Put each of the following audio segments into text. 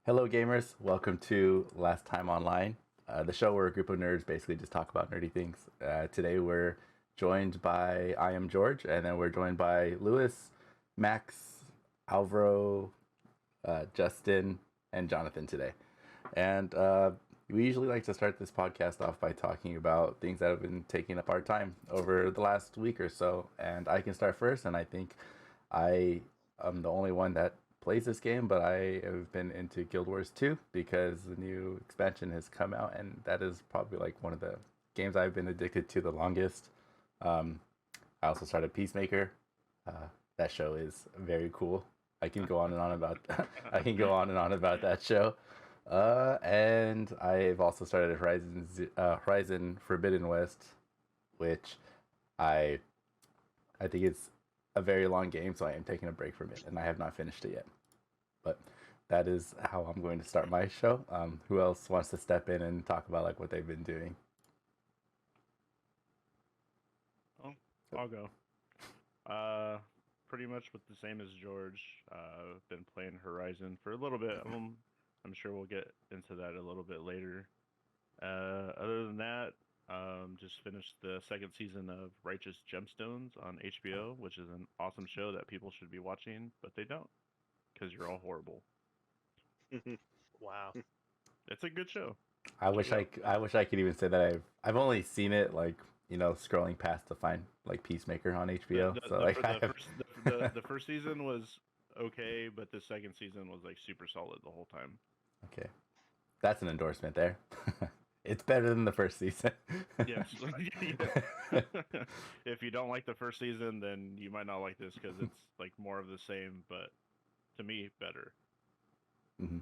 Hello, gamers. Welcome to Last Time Online, the show where a group of nerds basically just talk about nerdy things. Today we're joined by I am George, and then we're joined by Lewis, Max, Alvaro, Justin, and Jonathan today. And we usually like to start this podcast off by talking about things that have been taking up our time over the last week or so. And I can start first, and I think I am the only one that plays this game, but I have been into Guild Wars 2 because the new expansion has come out, and that is probably like one of the games I've been addicted to the longest. Um, I also started Peacemaker. That show is very cool. I can go on and on about I can go on and on about that show. And I've also started Horizon Forbidden West, which I I think it's a very long game, so I am taking a break from it, and I have not finished it yet. But that is how I'm going to start my show. Who else wants to step in and talk about like what they've been doing? Oh, I'll go. Uh, Pretty much with the same as George. Been playing Horizon for a little bit. I'm sure we'll get into that a little bit later. Other than that, just finished the second season of Righteous Gemstones on HBO, which is an awesome show that people should be watching, but they don't because you're all horrible. Wow. It's a good show. Check it out. I wish I could even say that I've only seen it like scrolling past to find like Peacemaker on The HBO. the So the, like fir- I the have. first the first season was okay, but the second season was like super solid the whole time. Okay, that's an endorsement there. It's better than the first season. Yes. If you don't like the first season, then you might not like this because it's like more of the same, but to me, better. Mhm.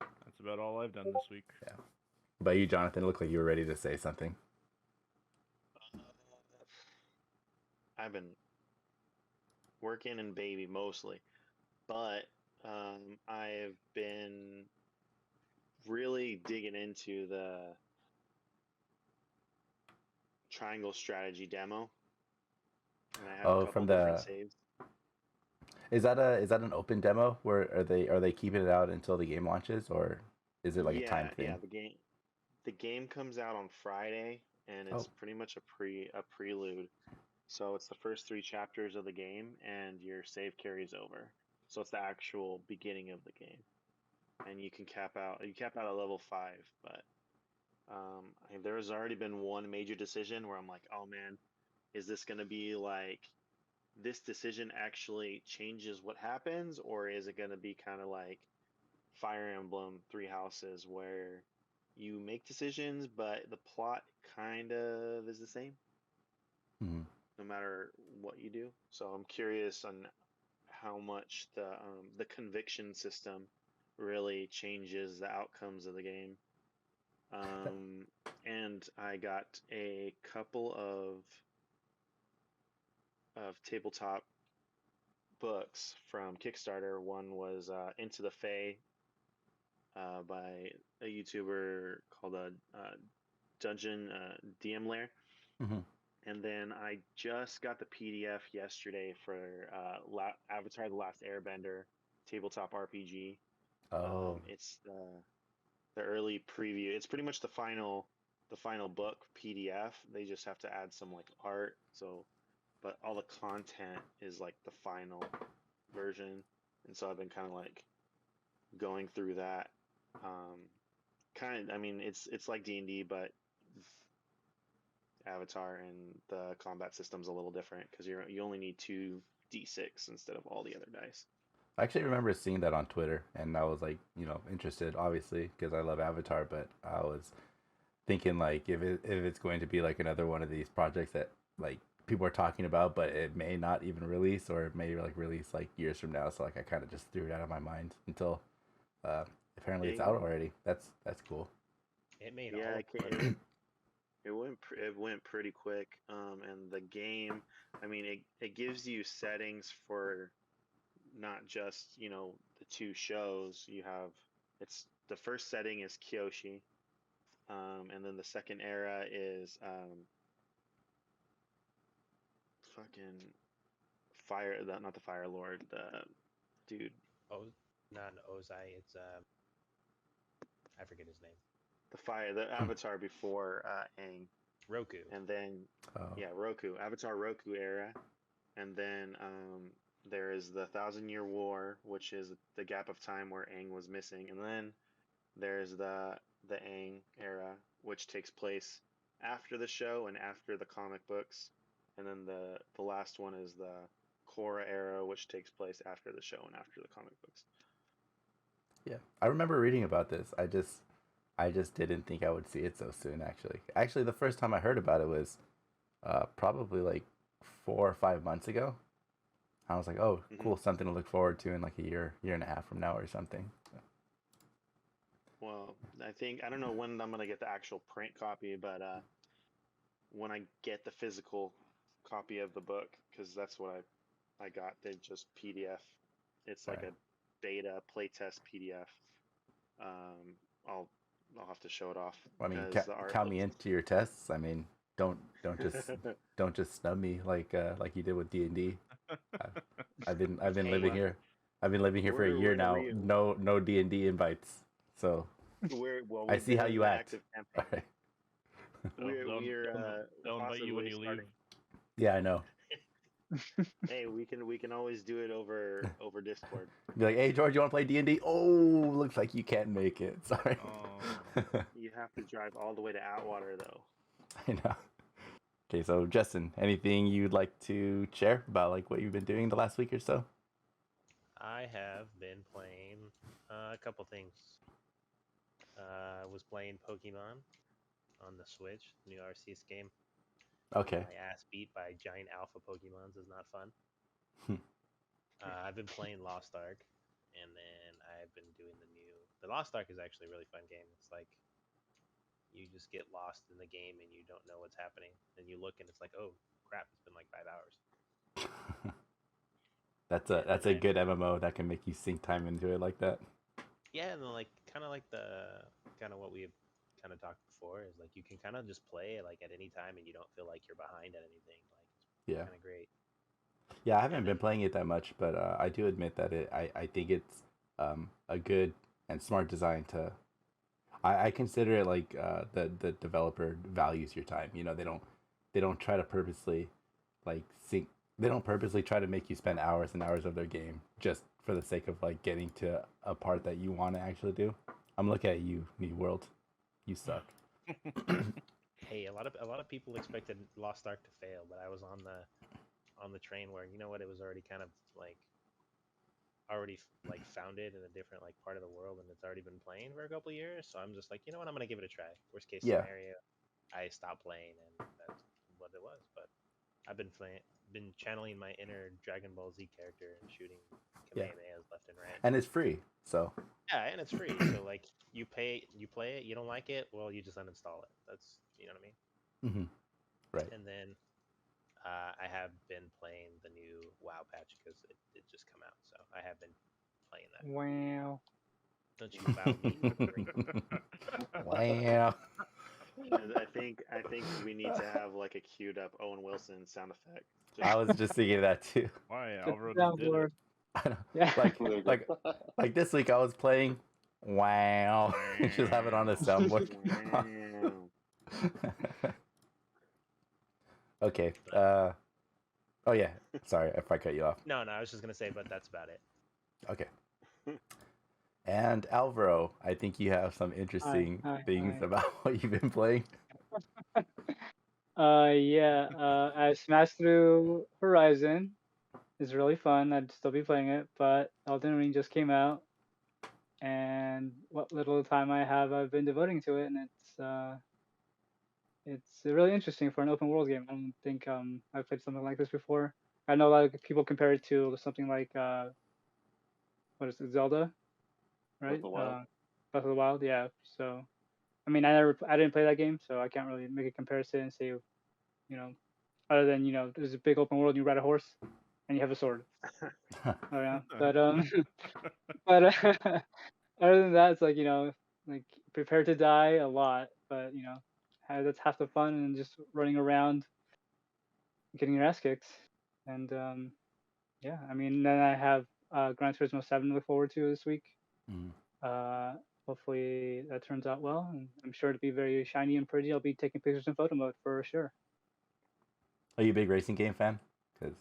That's about all I've done this week. Yeah. But you, Jonathan, looked like you were ready to say something. I've been working and baby mostly, but I've been really digging into the triangle strategy demo, and I have a Oh, couple from different the saves. is that an open demo where are they keeping it out until the game launches, or is it like a time Yeah, thing? the game comes out on Friday, and it's Oh, pretty much a prelude. So it's the first three chapters of the game, and your save carries over. So it's the actual beginning of the game, and you cap out at level 5, but there has already been one major decision where I'm like, oh man, is this going to be like this decision actually changes what happens, or is it going to be kind of like Fire Emblem Three Houses where you make decisions, but the plot kind of is the same mhm. no matter what you do? So I'm curious on how much the conviction system really changes the outcomes of the game. Um, and I got a couple of tabletop books from Kickstarter. One was Into the Fae by a YouTuber called Dungeon DM Lair. Mhm. And then I just got the PDF yesterday for Avatar: The Last Airbender tabletop RPG. Oh, It's the early preview. It's pretty much the final book PDF. They just have to add some like art. So, but all the content is like the final version. And so I've been kind of like going through that. Um, I mean, it's like D&D, but Avatar, and the combat system's a little different because you only need two D6 instead of all the other dice. I actually remember seeing that on Twitter, and I was like, interested, obviously, because I love Avatar. But I was thinking like if it's going to be like another one of these projects that like people are talking about, but it may not even release, or it may like release like years from now. So like I kind of just threw it out of my mind until uh, apparently it's out It, already. That's cool. It made yeah, all of it money. went it went pretty quick. And the game, I mean, it gives you settings for not just the two shows. It's the first setting is Kyoshi, and then the second era is fucking fire. Not the Fire Lord, the dude. Oh, not Ozai. It's I forget his name. the avatar before Aang, Roku. and then Oh. yeah, Roku, Avatar Roku era, and then there is the Thousand Year War, which is the gap of time where Aang was missing, and then there's the Aang era, which takes place after the show and after the comic books, and then the last one is the Korra era, which takes place after the show and after the comic books. Yeah, I remember reading about this. I just didn't think I would see it so soon. Actually, the first time I heard about it was probably like 4 or 5 months ago. I was like, oh, cool, something to look forward to in like a year and a half from now or something. Well, I don't know when I'm gonna get the actual print copy, but when I get the physical copy of the book, because that's what I got. They just PDF. It's like Right. a beta playtest PDF. I'll have to show it off. I mean, because the art count me looks- into your tests. I mean, don't just don't just snub me like you did with D&D. I've been Hey, living here. I've been living here for a we're year in a now. real- No D&D invites. So I see how you act. Campaign. Alright. They'll invite you when you leave. Yeah, I know. Hey, we can always do it over Discord. Be like, hey George, you want to play D&D? Oh, looks like you can't make it. Sorry. Oh. You have to drive all the way to Atwater though. I know. Okay, so Justin, anything you'd like to share about like what you've been doing the last week or so? I have been playing a couple things. I was playing Pokemon on the Switch, the new Arceus game. Okay. My ass beat by giant alpha Pokemons is not fun. I've been playing Lost Ark, and then I've been doing the Lost Ark is actually a really fun game. It's like you just get lost in the game and you don't know what's happening. And you look and it's like, oh crap, it's been like 5 hours. That's a good MMO that can make you sink time into it like that. Yeah, and then like kind of what we have kind of talked before is like you can kind of just play it like at any time and you don't feel like you're behind at anything. Like Yeah. kind of great. Yeah, I haven't been playing it that much, but I do admit that I think it's a good and smart design to. I consider it like the developer values your time. You know, they don't try to purposely like sink. They don't purposely try to make you spend hours and hours of their game just for the sake of like getting to a part that you want to actually do. I'm looking at you, New World. You suck. Hey, a lot of people expected Lost Ark to fail, but I was on the train where you know what, it was already kind of like founded in a different like part of the world, and it's already been playing for a couple of years. So I'm just like, you know what, I'm gonna give it a try. Worst case Yeah. scenario, I stopped playing, and that's what it was. But I've been channeling my inner Dragon Ball Z character and shooting Kamehamehas left and right. And it's free, so. Yeah, and it's free. So like you play it, you don't like it, well, you just uninstall it. That's, you know what I mean? Mm-hmm. Right. And then I have been playing the new WoW patch because it did just come out. So I have been playing that. Wow. Don't you bow me? Wow. And I think we need to have like a queued up Owen Wilson sound effect. I was just thinking that too. Why Just Alvaro the just did it? soundboard. I know. Yeah. Like this week I was playing wow. Just have it on a soundboard. Wow. Okay. Oh yeah. Sorry if I cut you off. No, I was just gonna say, but that's about it. Okay. And Alvaro, I think you have some interesting Hi, things hi. about what you've been playing. Yeah. I smashed through Horizon. It's really fun. I'd still be playing it, but Elden Ring just came out, and what little time I have, I've been devoting to it, and it's really interesting for an open world game. I don't think I've played something like this before. I know a lot of people compare it to something like what is it, Zelda, right? Breath of the Wild. Breath of the Wild, yeah. So, I mean, I didn't play that game, so I can't really make a comparison and say, you know, other than there's a big open world, you ride a horse, and you have a sword. Oh yeah, but but other than that, it's like like prepare to die a lot, but that's half the fun, and just running around, getting your ass kicked, and yeah, I mean, then I have Gran Turismo 7 to look forward to this week. Mhm. Hopefully that turns out well, and I'm sure it'll be very shiny and pretty. I'll be taking pictures in photo mode for sure. Are you a big racing game fan? Because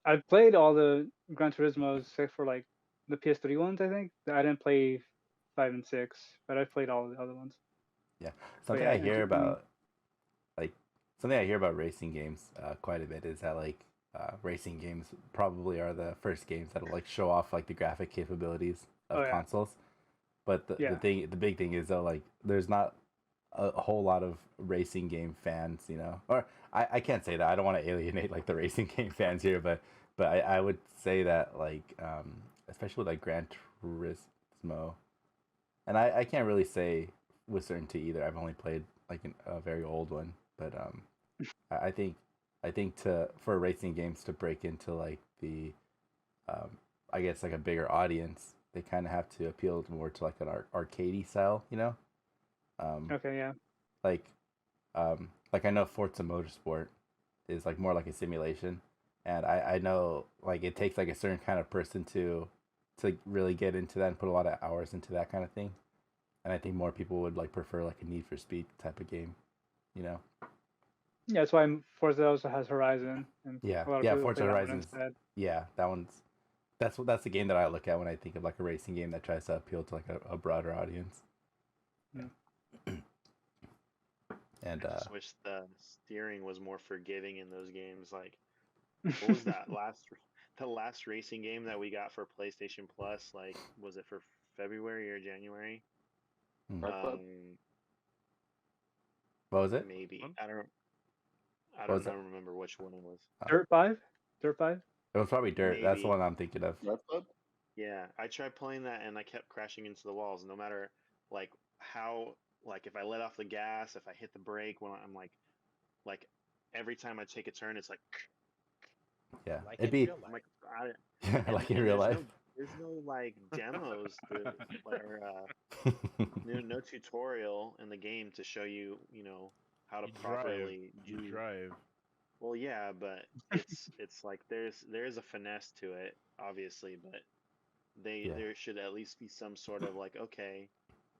I've played all the Gran Turismos except for like the PS3 ones. I think I didn't play 5 and 6, but I've played all the other ones. something yeah, I hear entertaining. about, like something I hear about racing games quite a bit is that like racing games probably are the first games that'll like show off like the graphic capabilities of Oh, yeah. consoles. But Yeah. the big thing is though, like there's not a whole lot of racing game fans, you know. Or I can't say that. I don't want to alienate like the racing game fans here, but I would say that like especially with like Gran Turismo, and I can't really say with certainty either. I've only played like a very old one, but I think for racing games to break into like the I guess like a bigger audience, they kind of have to appeal more to like an arcadey style, you know. Okay, yeah. Like like I know Forza Motorsport is like more like a simulation, and I know like it takes like a certain kind of person to really get into that and put a lot of hours into that kind of thing, and I think more people would like prefer like a Need for Speed type of game, you know. Yeah, that's why Forza also has Horizon, and Yeah, a lot of yeah, people Forza play that one Horizon's instead. yeah, that's the game that I look at when I think of like a racing game that tries to appeal to like a broader audience. Yeah. And I just wish the steering was more forgiving in those games. Like, what was that the last racing game that we got for PlayStation Plus? Like, was it for February or January? What Um, was it? maybe Huh? I What was don't it? remember which one it was. Dirt 5? Dirt 5? It was probably Dirt. That's the Maybe. one I'm thinking of. Yeah, I tried playing that and I kept crashing into the walls. No matter like how like if I let off the gas, if I hit the brake when I'm like every time I take a turn, it's like Yeah, Like it'd in be real I'm life. like I, like in and real life. there's no like demos to or no tutorial in the game to show you how to You drive. properly You do. drive. Well, yeah, but it's like there is a finesse to it, obviously, but Yeah. there should at least be some sort of like okay,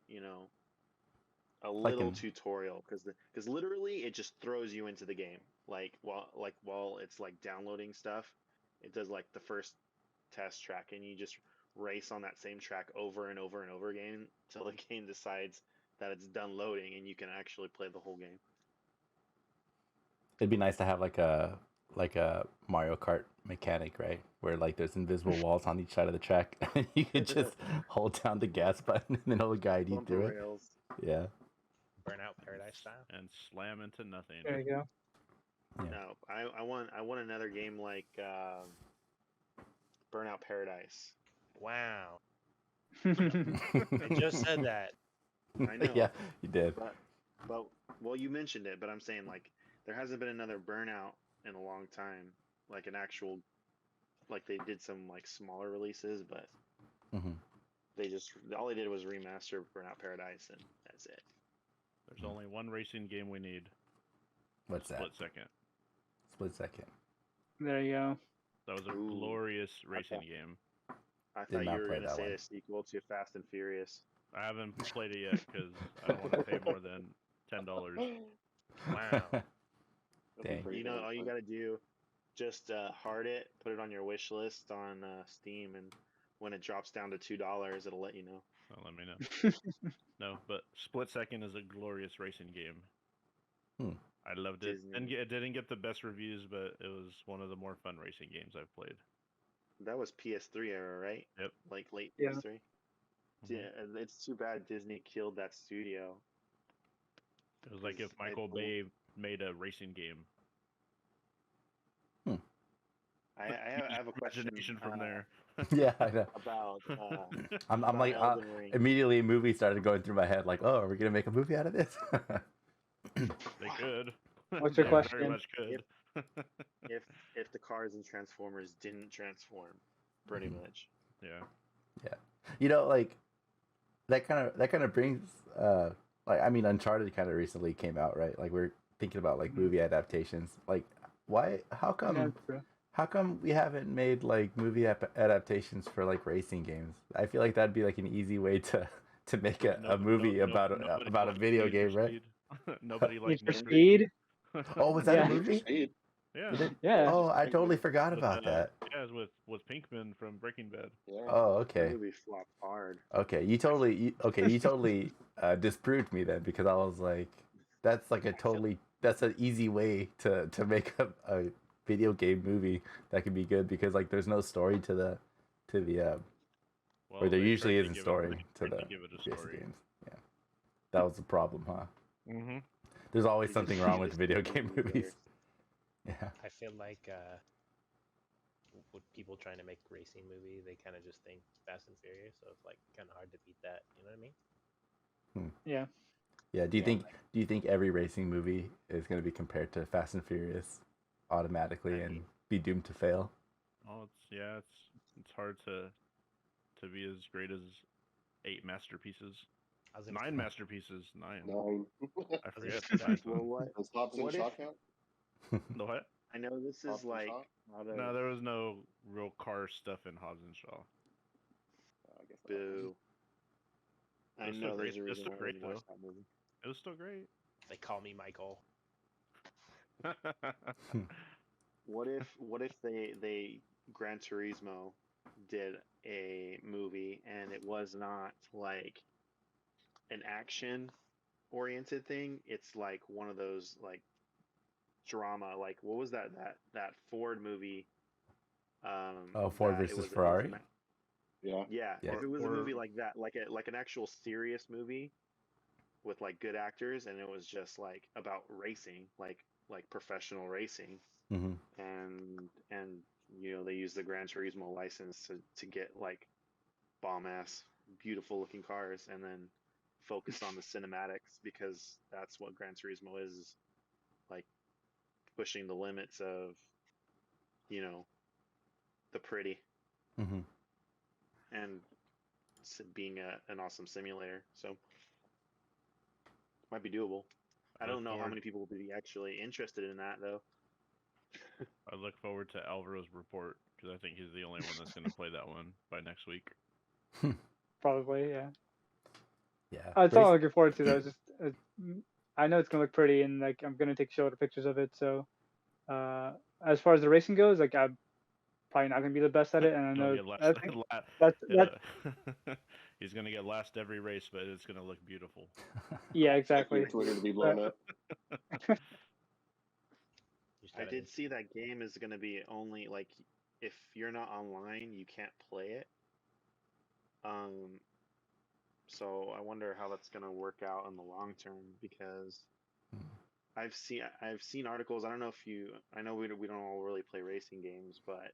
you know, a Like little in tutorial because literally it just throws you into the game. While it's like downloading stuff, it does like the first test track and you just race on that same track over and over and over again until the game decides that it's done loading and you can actually play the whole game. it'd be nice to have like a Mario Kart mechanic, right? Where like there's invisible walls on each side of the track, and you could just hold down the gas button and it'll guide you Bumper through it. rails. Yeah. Burnout Paradise style. And slam into nothing. There you go. Yeah. No, I want another game like Burnout Paradise. Wow. Yeah. I just said that. I know. Yeah, you did. But well, you mentioned it, but I'm saying like there hasn't been another Burnout in a long time, like an actual, like they did some like smaller releases, but Hmm. all they did was remaster Burnout Paradise, and that's it. There's only one racing game we need. What's that? Split Second. Split Second. There you go. That was a Ooh. glorious racing Okay. game. I Did thought not you were play gonna that say one. a sequel to Fast and Furious. I haven't played it yet because I don't want to pay more than $10. Wow. Dang. You know, all you gotta do, just heart it, put it on your wish list on Steam, and when it drops down to $2, it'll let you know. Well, let me know. No, but Split Second is a glorious racing game. Hmm. I loved it. Disney. And it didn't get the best reviews, but it was one of the more fun racing games I've played. That was PS3 era, right? Yep. Like late Yeah. PS3. Yeah, and it's too bad Disney killed that studio. It was like if Because Michael Bay made a racing game. I have a question Imagination from there. Yeah, I know. about I'm about like Elden Ring. immediately a movie started going through my head like, oh, are we gonna make a movie out of this? They could. What's your They question? Very much could. if the cars and Transformers didn't transform, pretty Mhm. much. Yeah. You know, like that kind of brings like I mean Uncharted kind of recently came out, right? Like we're thinking about like Mhm. movie adaptations. Like how Yeah, come true. How come we haven't made like movie adaptations for like racing games? I feel like that'd be like an easy way to make a movie about about a liked video Need for game, right? Speed. Nobody Need liked for Need for Speed. Oh, was that a Yeah. Need for movie? Speed. Yeah. Did it? Yeah. Oh, I Pinkman. totally forgot With, about that. yeah, with Pinkman from Breaking Bad. Yeah. Oh, That okay. movie flopped hard. Okay, you totally disproved me then because I was like, that's like that's an easy way to make a video game movie that could be good because like there's no story to the Well, or there they usually tried to isn't give story they to tried the to give it a racing story. games. Yeah, that was the problem, huh? Mm-hmm. There's always You something just- wrong you with just video put game them together. movies. Yeah. I feel like with people trying to make racing movie, they kind of just think Fast and Furious, so it's like kind of hard to beat that. You know what I mean? Yeah. Yeah. Do you Yeah. think every racing movie is going to be compared to Fast and Furious automatically I and mean- be doomed to fail? Oh, it's hard to be as great as 8 masterpieces, I was gonna 9 say, masterpieces, 9. No. I forget. just gonna say, Well, what? Does Hobbs and What Shaw if- count? The what? I know this Hobbs is and like Shaw? not a No, there was no real car stuff in Hobbs and Shaw. I guess not. boo. I It's still know there's great- a it's reason still why I great, didn't watch though. that movie. It was still great. they call me Michael. What if they Gran Turismo did a movie and it was not like an action oriented thing? It's like one of those like drama. Like what was that Ford movie? Oh, Ford that it versus was- it was Ferrari? an- Yeah. yeah, Yeah. if it was a Or- movie like that, like an actual serious movie with like good actors, and it was just like about racing, like professional racing, Hmm. and you know they use the Gran Turismo license to get like bomb ass beautiful looking cars, and then focus on the cinematics because that's what Gran Turismo is like pushing the limits of you know the pretty Hmm. and being an awesome simulator. So might be doable. I don't know how many people will be actually interested in that though. I look forward to Alvaro's report because I think he's the only one that's going to play that one by next week. Probably. Yeah. Yeah. That's all I'm Race- looking forward to though. Just I know it's gonna look pretty, and like I'm gonna take show pictures of it. So as far as the racing goes, like I'm probably not gonna be the best at it, and I He'll know get last, I think that's he's going to get last every race, but it's going to look beautiful. yeah, exactly. Twitter to be blown up. You just I gotta did see that game is going to be only like if you're not online, you can't play it. So I wonder how that's going to work out in the long term because Hmm. I've seen articles. I don't know if you. I know we don't all really play racing games, but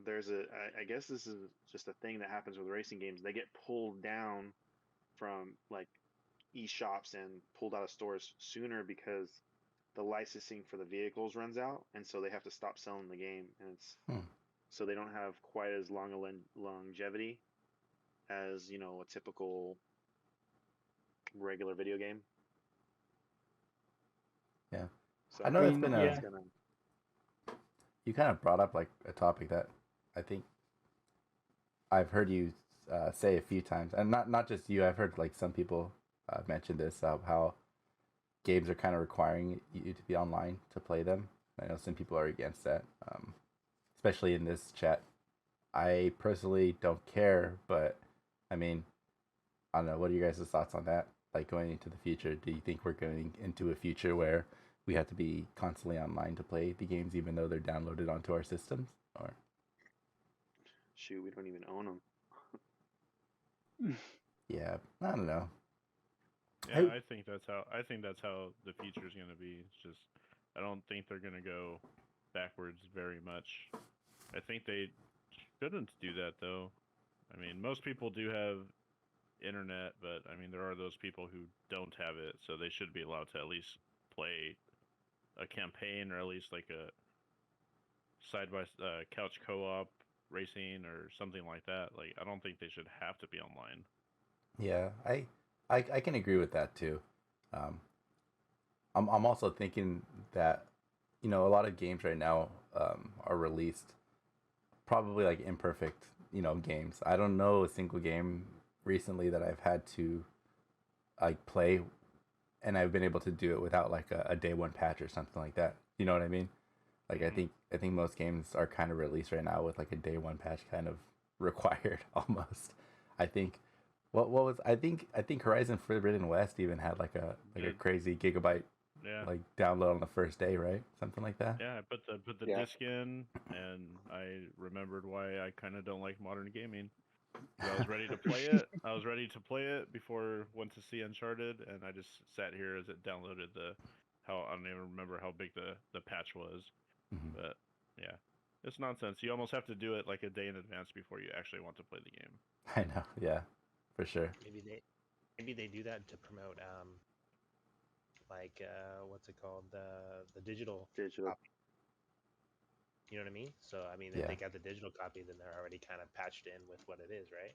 there's I guess this is just a thing that happens with racing games. They get pulled down from like eShops and pulled out of stores sooner because the licensing for the vehicles runs out, and so they have to stop selling the game, and it's so they don't have quite as long a longevity as a typical regular video game. Yeah. So I know that's think been it's a- gonna. You kind of brought up like a topic that I think I've heard you say a few times, and not just you. I've heard like some people mention this how games are kind of requiring you to be online to play them. I know some people are against that, especially in this chat. I personally don't care, but I mean, I don't know. What are you guys' thoughts on that? Like going into the future, do you think we're going into a future where we have to be constantly online to play the games, even though they're downloaded onto our systems? Or Shoot, we don't even own them. yeah, I don't know. Yeah, I think that's how the future is going to be. It's just I don't think they're going to go backwards very much. I think they shouldn't do that though. I mean, most people do have internet, but I mean there are those people who don't have it, so they should be allowed to at least play a campaign or at least like a side by couch co-op racing or something like that. Like I don't think they should have to be online. Yeah, I can agree with that too. I'm also thinking that a lot of games right now are released probably like imperfect, games. I don't know a single game recently that I've had to like play and I've been able to do it without like a day one patch or something like that. You know what I mean? Like I think most games are kind of released right now with like a day one patch kind of required almost. I think what was I think Horizon Forbidden West even had like a crazy gigabyte Yeah. like download on the first day, right? Something like that. Yeah, I put the Yeah. disc in, and I remembered why I kind of don't like modern gaming. 'Cause I was ready to play it. I was ready to play it before went to see Uncharted, and I just sat here as it downloaded I don't even remember how big the patch was, Mhm. but yeah, it's nonsense. You almost have to do it like a day in advance before you actually want to play the game. I know, yeah, for sure. Maybe they do that to promote like what's it called, the digital Digital. copy. You know what I mean? So I mean, if Yeah. they got the digital copy, then they're already kind of patched in with what it is, right?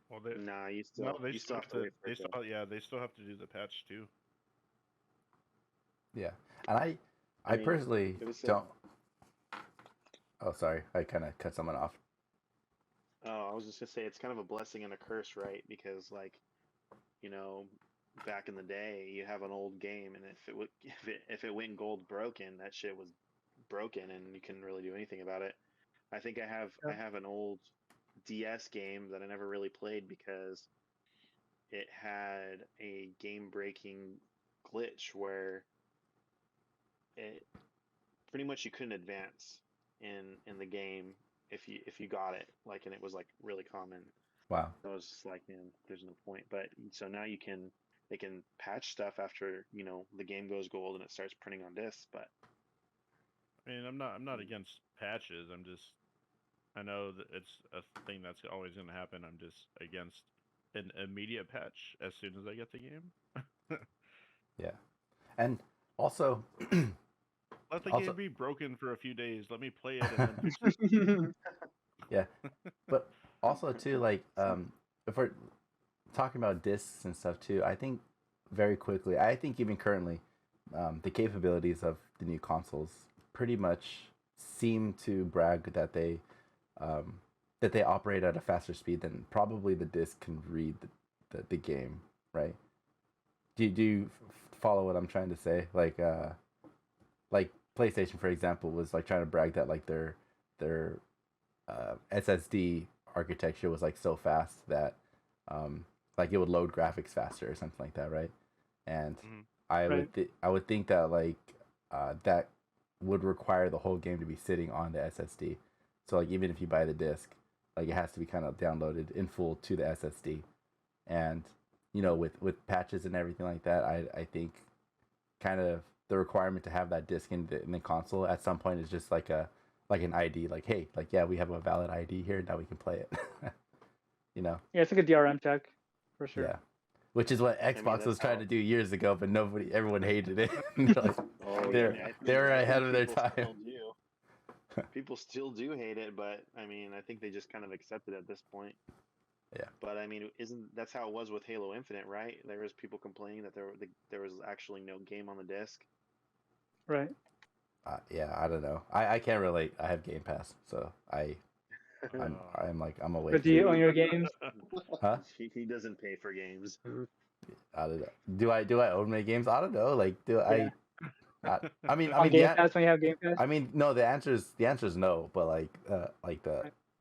Well, they Nah, you no, still they you still still have to wait for they it to. still yeah they still have to do the patch too. Yeah, and I I mean, personally it was don't. Oh, sorry, I kind of cut someone off. Oh, I was just gonna say it's kind of a blessing and a curse, right? Because like, you know, back in the day, you have an old game, and if it would if it went gold broken, that shit was broken, and you couldn't really do anything about it. I think I Yeah. have an old DS game that I never really played because it had a game breaking glitch where it pretty much you couldn't advance in the game if you got it, like, and it was like really common. Wow. I was just like, man, there's no point. But so now they can patch stuff after the game goes gold and it starts printing on discs. But I mean, I'm not against patches. I know that it's a thing that's always going to happen. I'm just against an immediate patch as soon as I get the game. Yeah, and also, Let the Also- game be broken for a few days. Let me play it and then fix it. yeah, but also too, like, if we're talking about discs and stuff too, I think very quickly, I think even currently, the capabilities of the new consoles pretty much seem to brag that they operate at a faster speed than probably the disc can read the game, right? Do you follow what I'm trying to say? Like PlayStation, for example, was like trying to brag that like their SSD architecture was like so fast that like it would load graphics faster or something like that, right? And Mhm. I would think that like that would require the whole game to be sitting on the SSD. So like even if you buy the disc, like it has to be kind of downloaded in full to the SSD. And with patches and everything like that, I think kind of the requirement to have that disc in the console at some point is just like an ID, like, hey, like, yeah, we have a valid ID here, now we can play it. Yeah, it's like a DRM check for sure. Yeah, which is what mean, Xbox was that's trying how- to do years ago, but everyone hated it. They're like, oh, They're- I think- they're I think ahead of their people time. still do. People still do hate it, but I mean, I think they just kind of accept it at this point. Yeah. But I mean, that's how it was with Halo Infinite, right? There was people complaining that there was actually no game on the disc. Right. yeah, I don't know. I can't relate. I have Game Pass, so I'm away. But do you own your games? Huh? He doesn't pay for games. I don't know. Do I own my games? I don't know. Like, do I? I mean, On Game yeah. Pass when you have Game Pass? I mean, no. The answer is no. But like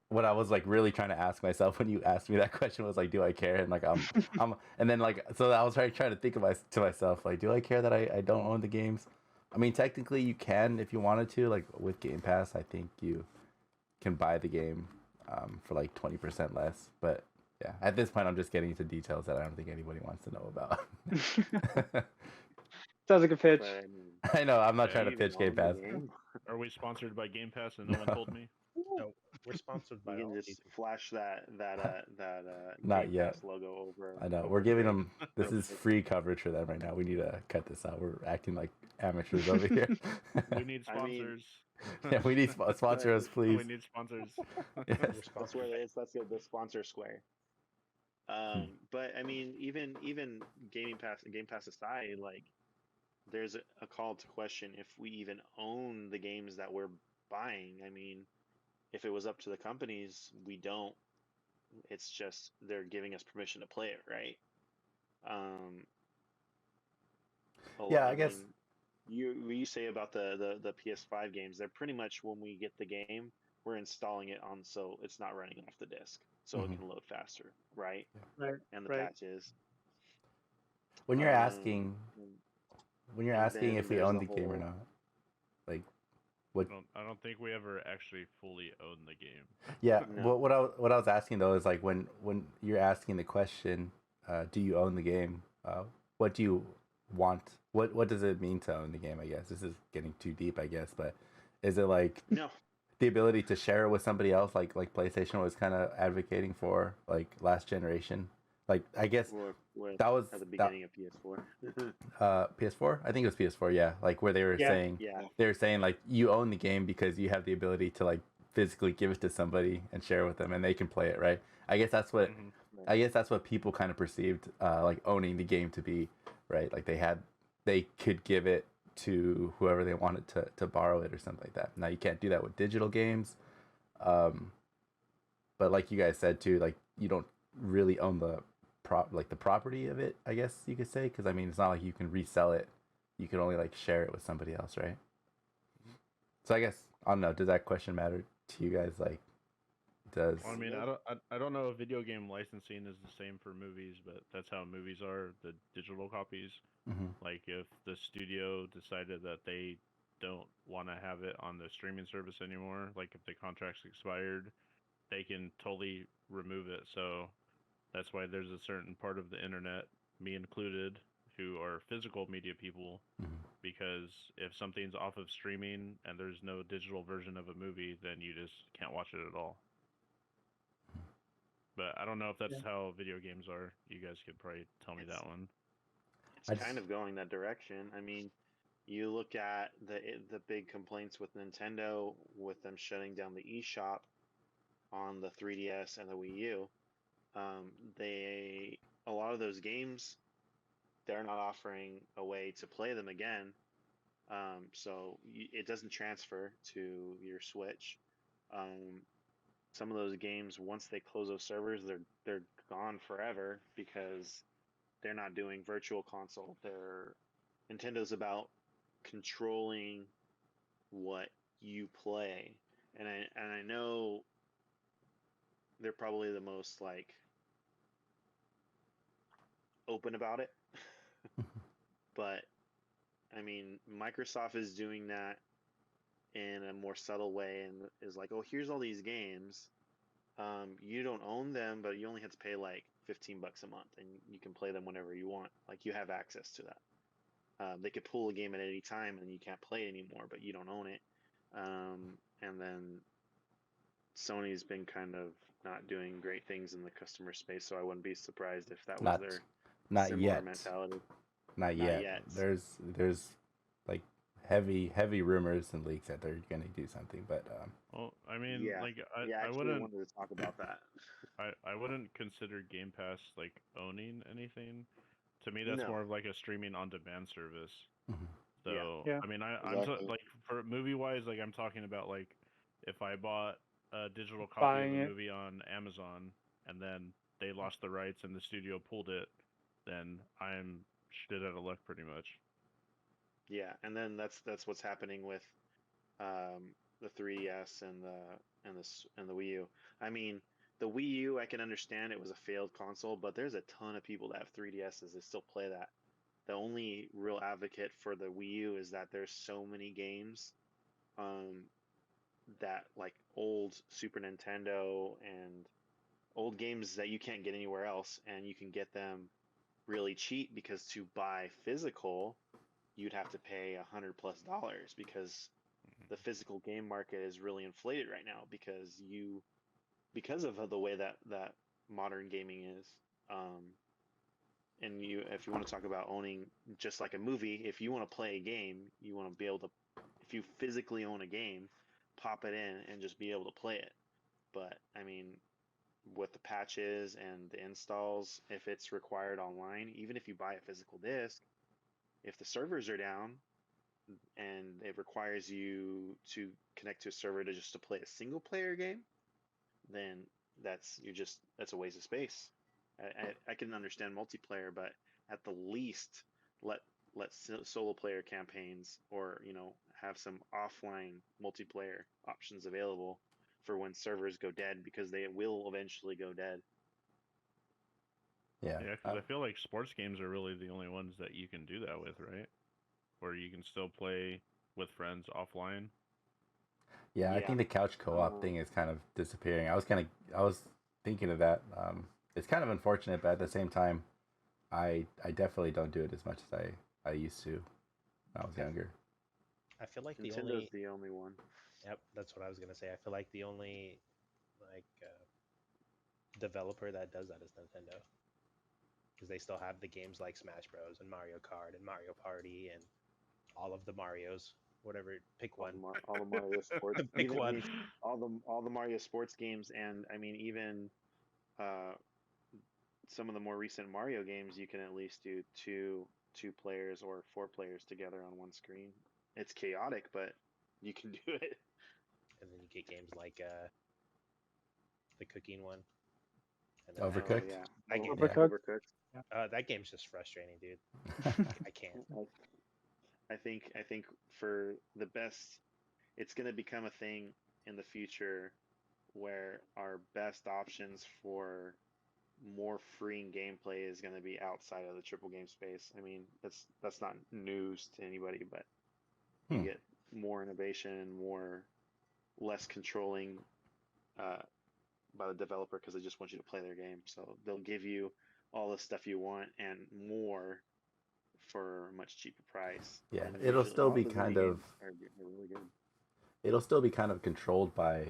what I was like really trying to ask myself when you asked me that question was like, do I care? And like and then like so I was trying to think to myself like, do I care that I don't own the games? I mean, technically you can if you wanted to. Like with Game Pass, I think you can buy the game for like 20% less. But yeah, at this point, I'm just getting into details that I don't think anybody wants to know about. Sounds like a pitch. But I mean, I know. I'm not Yeah, trying to you pitch even Game own the Pass. game? Are we sponsored by Game Pass and no one told me? No, we're sponsored by You all can just these. flash that Not Game yet. Pass logo over. I know. over We're giving their- them. This is free coverage for them right now. We need to cut this out. We're acting like amateurs over here. We need I mean- sponsors. Yeah, we need sponsor us, please. We need sponsors. Yes. We're That's sponsored where by- it is. That's the sponsor square. But I mean, even Game Pass aside, like there's a call to question if we even own the games that we're buying. I mean, if it was up to the companies, we don't. It's just they're giving us permission to play it, right? Um, Yeah, I I guess. mean, you say about the PS5 games, they're pretty much when we get the game, we're installing it on so it's not running off the disk, so it Mhm. can load faster, right? Right. And the Right. patches. When you're Um, asking, and when you're and asking then if we there's own the the game or whole not, like, what? I don't think we ever actually fully own the game. Yeah, no. what I was asking though is like when you're asking the question, do you own the game? What do you want? What does it mean to own the game? I guess this is getting too deep, I guess, but is it like No. the ability to share it with somebody else, like PlayStation was kind of advocating for, like last generation? Like I guess With that was at the that beginning of PS4. PS4. I think it was PS4. Yeah, like where they were Yeah. saying Yeah. like you own the game because you have the ability to like physically give it to somebody and share it with them and they can play it, right? I guess that's what Mhm. I guess that's what people kind of perceived like owning the game to be, right? Like they could give it to whoever they wanted to borrow it or something like that. Now you can't do that with digital games. Um, but like you guys said too, like you don't really own the the property of it, I guess you could say, because I mean it's not like you can resell it. You can only like share it with somebody else, right? So I guess I don't know. Does that question matter to you guys? Like, does Well, I mean, I don't know if video game licensing is the same for movies, but that's how movies are, the digital copies. Mhm. Like if the studio decided that they don't want to have it on the streaming service anymore, like if the contract's expired, they can totally remove it. So that's why there's a certain part of the internet, me included, who are physical media people, Mhm. because if something's off of streaming and there's no digital version of a movie, then you just can't watch it at all. But I don't know if that's Yeah. how video games are. You guys could probably tell me that one. It's I just kind of going that direction. I mean, you look at the big complaints with Nintendo with them shutting down the eShop on the 3DS and the Wii U. They a lot of those games they're not offering a way to play them again. So it doesn't transfer to your Switch. Um, some of those games, once they close those servers, they're gone forever because they're not doing virtual console. They're Nintendo's about controlling what you play, and I know they're probably the most like open about it, but I mean Microsoft is doing that in a more subtle way and is like, oh, here's all these games. You don't own them, but you only have to pay like $15 a month, and you can play them whenever you want. Like you have access to that. They could pull a game at any time, and you can't play it anymore, but you don't own it. And then Sony's been kind of not doing great things in the customer space, so I wouldn't be surprised if that was not their not similar yet, mentality. not Not yet. yet. There's like heavy rumors and leaks that they're gonna do something, but Well, I mean, Yeah, like yeah. I Actually, wouldn't wanted to talk about that. I wouldn't consider Game Pass like owning anything. To me, that's No. more of like a streaming on demand service. mhm. Yeah. So Yeah. I mean, Exactly. like for movie wise, like I'm talking about like if I bought a digital copy Buying of a it. movie on Amazon and then they lost the rights and the studio pulled it, then I'm shit out of luck pretty much. Yeah, and then that's what's happening with the 3DS and the Wii U. I mean, the Wii U, I can understand it was a failed console, but there's a ton of people that have 3DSs that still play that. The only real advocate for the Wii U is that there's so many games um, that like old Super Nintendo and old games that you can't get anywhere else, and you can get them really cheap because to buy physical, you'd have to pay $100+ because the physical game market is really inflated right now because of the way that modern gaming is. Um, and if you want to talk about owning just like a movie, if you want to play a game, you want to be able to, if you physically own a game, pop it in and just be able to play it. But I mean, with the patches and the installs, if it's required online, even if you buy a physical disc, If the servers are down and it requires you to connect to a server to play a single player game, then that's a waste of space. I can understand multiplayer, but at the least let solo player campaigns, or have some offline multiplayer options available for when servers go dead, because they will eventually go dead. Yeah. Yeah, because I feel like sports games are really the only ones that you can do that with, right? Where you can still play with friends offline. Yeah, I Yeah. think the couch co-op thing is kind of disappearing. I was thinking of that. It's kind of unfortunate, but at the same time, I definitely don't do it as much as I used to when I was younger. I feel like Nintendo's the only one. Yep, that's what I was gonna say. I feel like the only like developer that does that is Nintendo, because they still have the games like Smash Bros. And Mario Kart and Mario Party and all of the Marios. Whatever, pick one. All the Mario sports. Pick one. All the Mario sports games, and I mean even some of the more recent Mario games, you can at least do two players or four players together on one screen. It's chaotic, but you can do it. And then you get games like the cooking one. And Overcooked? Oh, yeah. That, game, Overcooked? Overcooked. that game's just frustrating, dude. I can't. I think for the best, it's going to become a thing in the future where our best options for more freeing gameplay is going to be outside of the triple game space. I mean, that's not news to anybody, but you get more innovation, less controlling by the developer, because they just want you to play their game. So they'll give you all the stuff you want and more for a much cheaper price. Yeah, And it'll usually still all be the kind mini of games are really good. it'll still be kind of controlled by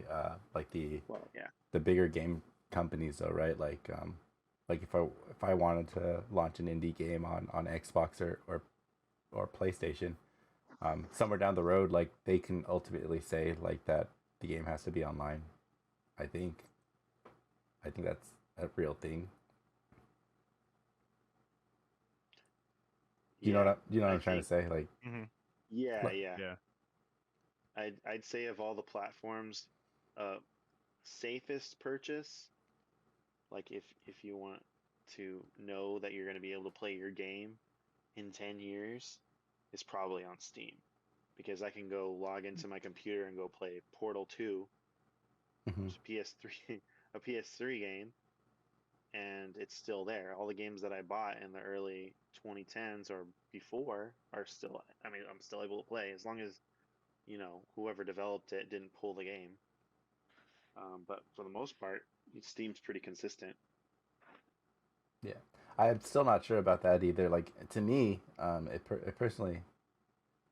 like Well, yeah. the bigger game companies though, right? Like if I wanted to launch an indie game on Xbox or PlayStation, somewhere down the road, like they can ultimately say like that the game has to be online. I think that's a real thing. You know what I'm trying to say? Like, Yeah, Look, yeah. Yeah. I'd say of all the platforms, safest purchase, like if you want to know that you're going to be able to play your game in 10 years, is probably on Steam, because I can go log into my computer and go play Portal 2, mhm. which is a PS3 game, and it's still there. All the games that I bought in the early 2010s or before are still, I mean, I'm still able to play, as long as whoever developed it didn't pull the game. But for the most part, Steam's pretty consistent. Yeah, I'm still not sure about that either. Like to me,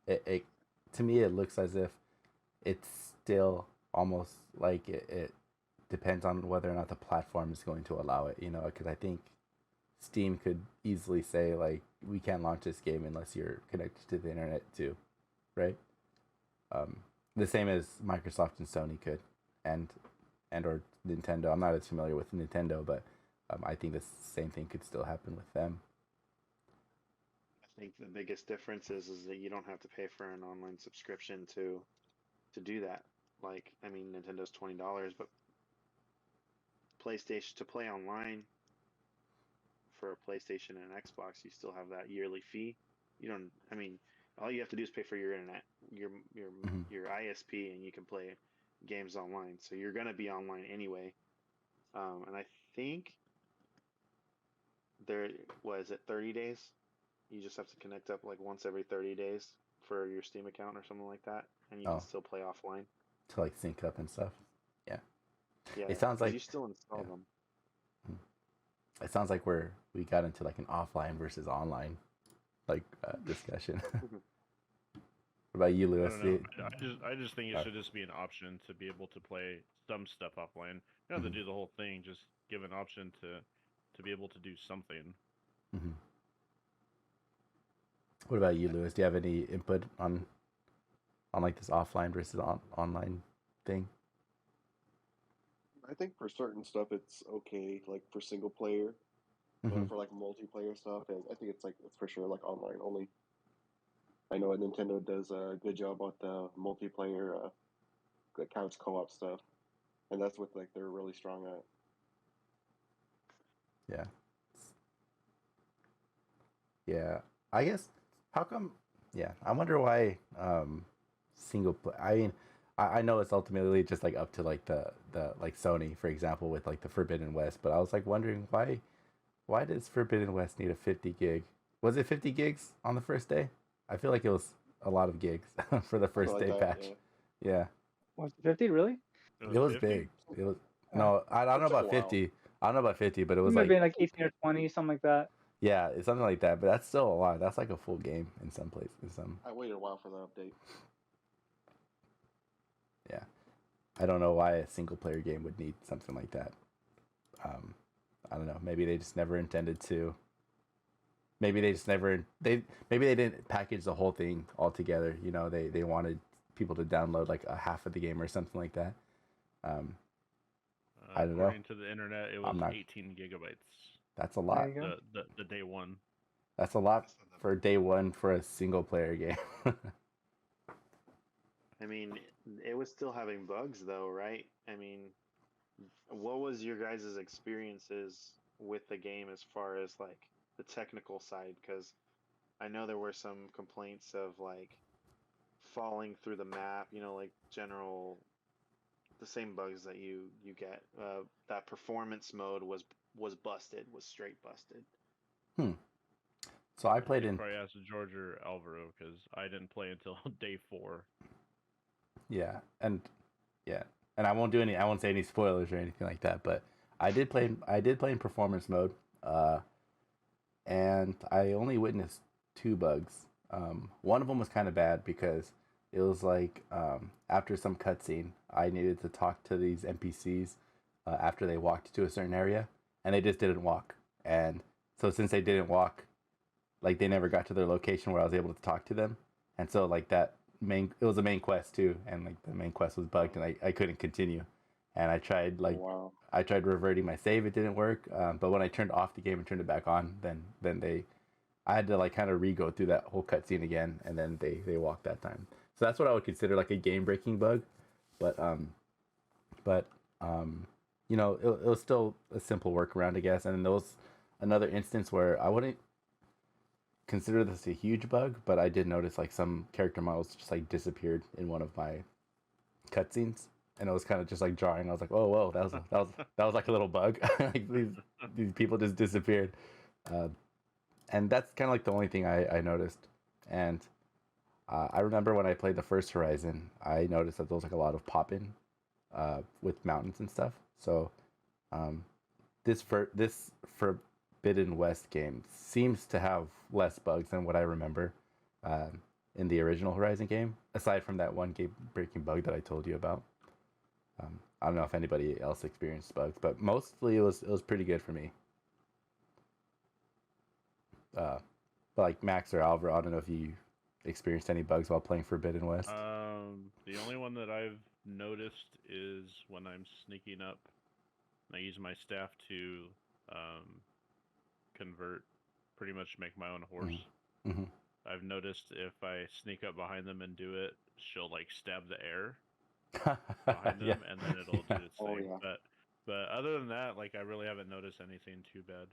it to me it looks as if it's still almost like it depends on whether or not the platform is going to allow it. Because I think Steam could easily say like we can't launch this game unless you're connected to the internet too, right? The same as Microsoft and Sony could, and or Nintendo. I'm not as familiar with Nintendo, but I think the same thing could still happen with them. I think the biggest difference is that you don't have to pay for an online subscription to do that. Like, I mean, Nintendo's $20, but PlayStation, to play online for a PlayStation and an Xbox, you still have that yearly fee. You don't. I mean, all you have to do is pay for your internet, your ISP, and you can play games online. So you're gonna be online anyway. And I think there was it 30 days. You just have to connect up like once every 30 days for your Steam account or something like that, and you can still play offline to like sync up and stuff. Yeah. Yeah, It sounds like you still install them. It sounds like we got into like an offline versus online like discussion. What about you, I Lewis? don't know. I just think it should just be an option to be able to play some stuff offline. You don't have to do the whole thing. Just give an option to be able to do something. Mm-hmm. What about you, Lewis? Do you have any input on like this offline versus online thing? I think for certain stuff it's okay, like for single player, Mm-hmm. but for like multiplayer stuff, I think it's for sure like online only. I know Nintendo does a good job with the multiplayer couch co-op stuff, and that's what like they're really strong at. Yeah. Yeah. I guess how come yeah, I wonder why single play I mean I know it's ultimately just like up to like the like Sony, for example, with like the Forbidden West, but I was like wondering why does Forbidden West need a 50 gig? Was it 50 gigs on the first day? I feel like it was a lot of gigs for the first Something day like that, patch. yeah. Yeah. Was it 50 really? It was 50? big. It was Uh, no, I don't It know took a about while. 50. I don't know about 50, but it it was might have like been like 18 or 20, something like that. yeah, it's something like that, but that's still a lot. That's like a full game in some places. In some I waited a while for the update. yeah. I don't know why a single player game would need something like that. I don't know. Maybe they just never intended to. Maybe they just never maybe they didn't package the whole thing all together. You know, they wanted people to download like a half of the game or something like that. Um, I don't know. According to the internet, it was I'm not- 18 gigabytes. that's a There lot. you go. The day one. That's a lot for day one for a single player game. I mean, it was still having bugs though, right? I mean, what was your guys' experiences with the game as far as like the technical side? Because I know there were some complaints of like falling through the map, like general the same bugs that you get. That performance mode was busted, was straight busted. So I played You in probably asked George or Alvaro because I didn't play until day 4. yeah, and I won't I won't say any spoilers or anything like that, but I did play in performance mode, and I only witnessed 2 bugs. One of them was kind of bad because it was like after some cutscene, I needed to talk to these NPCs after they walked to a certain area, and they just didn't walk. And so since they didn't walk, like they never got to their location where I was able to talk to them, and so like it was a main quest too, and like the main quest was bugged, and I couldn't continue. And I tried Oh, wow. I tried reverting my save, it didn't work. But when I turned off the game and turned it back on, then I had to like kind of re-go through that whole cutscene again, and then they walked that time. So that's what I would consider like a game breaking bug, but but it was still a simple workaround, I guess. And then there was another instance where I wouldn't consider this a huge bug, but I did notice like some character models just like disappeared in one of my cutscenes, and it was kind of just like jarring. I was like, oh whoa, that was like a little bug. Like these people just disappeared, and that's kind of like the only thing I noticed. And I remember when I played the first Horizon, I noticed that there was like a lot of pop-in with mountains and stuff. So this Forbidden West game seems to have less bugs than what I remember in the original Horizon game, aside from that one game-breaking bug that I told you about. I don't know if anybody else experienced bugs, but mostly it was pretty good for me. But like Max or Alvaro, I don't know if you experienced any bugs while playing Forbidden West. The only one that I've noticed is when I'm sneaking up, I use my staff to convert, pretty much make my own horse. Mm-hmm. I've noticed if I sneak up behind them and do it, she'll like stab the air behind them, and then it'll do its Oh, thing. yeah. But other than that, like I really haven't noticed anything too bad.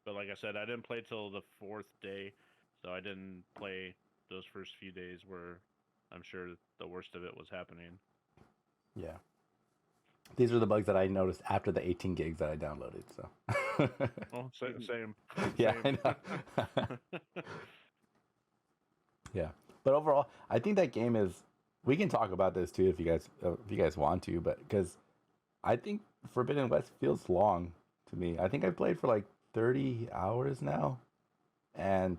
But like I said, I didn't play till the 4th day, so I didn't play those first few days where I'm sure the worst of it was happening. Yeah. These are the bugs that I noticed after the 18 gigs that I downloaded. So. Well, same. Yeah, same. I know. Yeah, but overall, I think that game is. We can talk about this too if you guys want to, but because I think Forbidden West feels long to me. I think I played for like 30 hours now, and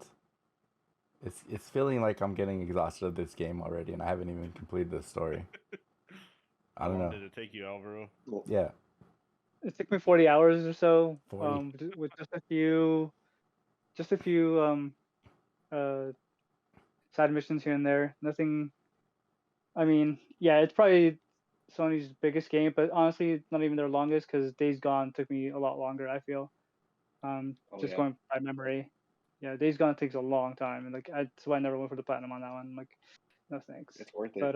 it's feeling like I'm getting exhausted of this game already, and I haven't even completed the story. I How don't long know. did it take you, Alvaro? Yeah, It took me 40 hours or so, 40. with just a few uh, side missions here and there. Nothing. I mean, yeah, it's probably Sony's biggest game, but honestly, it's not even their longest because Days Gone took me a lot longer. I feel. Oh, Just yeah. going by memory. yeah, Days Gone takes a long time, and like that's why I never went for the platinum on that one. Like, no thanks. It's worth it. But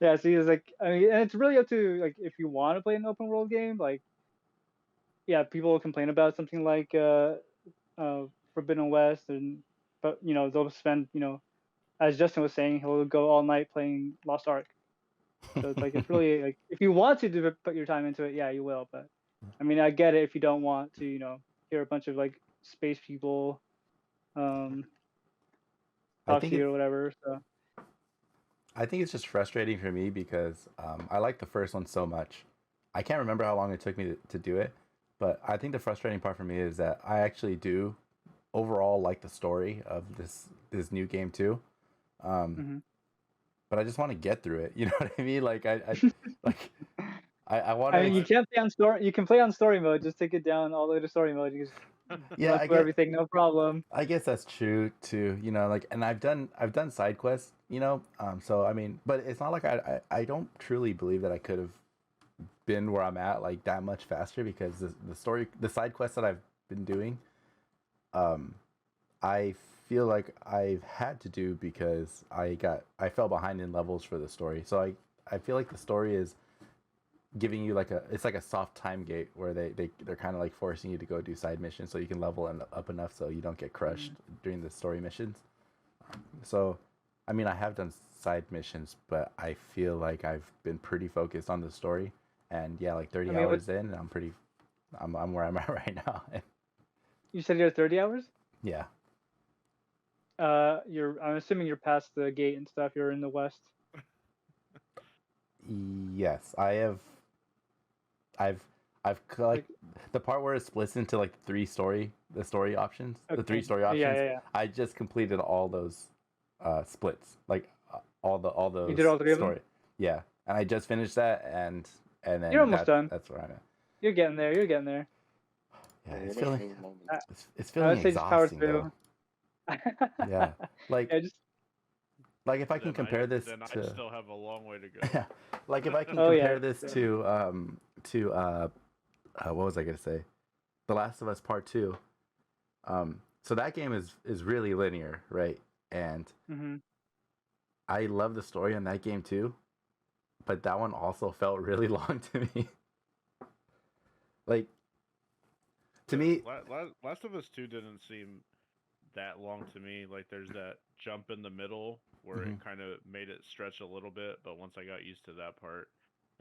yeah. See, it's like I mean, and it's really up to like if you want to play an open world game. Like, yeah, people will complain about something like Forbidden West, but they'll spend as Justin was saying, he'll go all night playing Lost Ark. So it's like it's really like if you want to put your time into it, yeah, you will. But I mean, I get it if you don't want to, hear a bunch of like space people I talk think to you it's or whatever. So I think it's just frustrating for me because I like the first one so much. I can't remember how long it took me to do it, but I think the frustrating part for me is that I actually do overall like the story of this new game too. Um, but I just want to get through it. You know what I mean? Like like I want I mean, you to. can't play on story. You can play on story mode. Just take it down all the way to story mode. You just Yeah, run through everything, no problem. I guess that's true too. Like, and I've done side quests. So I mean, but it's not like I don't truly believe that I could have been where I'm at like that much faster because the side quests that I've been doing, I feel like I've had to do because I fell behind in levels for the story. So I feel like the story is giving you it's like a soft time gate where they're kind of like forcing you to go do side missions so you can level up enough so you don't get crushed during the story missions. So I mean, I have done side missions, but I feel like I've been pretty focused on the story, and yeah, like 30 I mean, hours in, and I'm where I'm at right now. you said you're 30 hours. Yeah. I'm assuming you're past the gate and stuff. You're in the west. Yes, I've like the part where it splits into like the story options, the three story options. Yeah. I just completed all those splits, like all those. You did all three of them? story. Yeah, and I just finished that, and then You're almost done. That's where I'm at. You're getting there. You're getting there. Yeah, Yeah, it's you're feeling making moments. it's I feeling would say just power exhausting though. through. Yeah, like Yeah, just like if I can compare this then to I still have a long way to go. yeah, like if I can Oh, yeah, compare this to what was I gonna say? The Last of Us Part 2. So that game is really linear, right? And hmm I love the story in that game too, but that one also felt really long to me. Like to me, Last of Us 2 didn't seem that long to me. Like there's that jump in the middle where it kind of made it stretch a little bit, but once I got used to that part,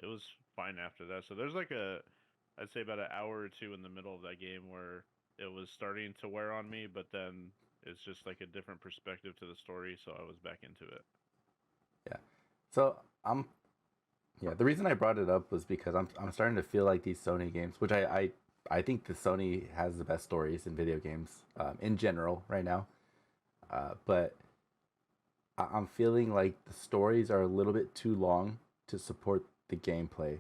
it was fine after that. So there's like I'd say about an hour or two in the middle of that game where it was starting to wear on me, but then it's just like a different perspective to the story, so I was back into it. yeah. So the reason I brought it up was because I'm starting to feel like these Sony games, which I think the Sony has the best stories in video games in general right now, but I'm feeling like the stories are a little bit too long to support the gameplay.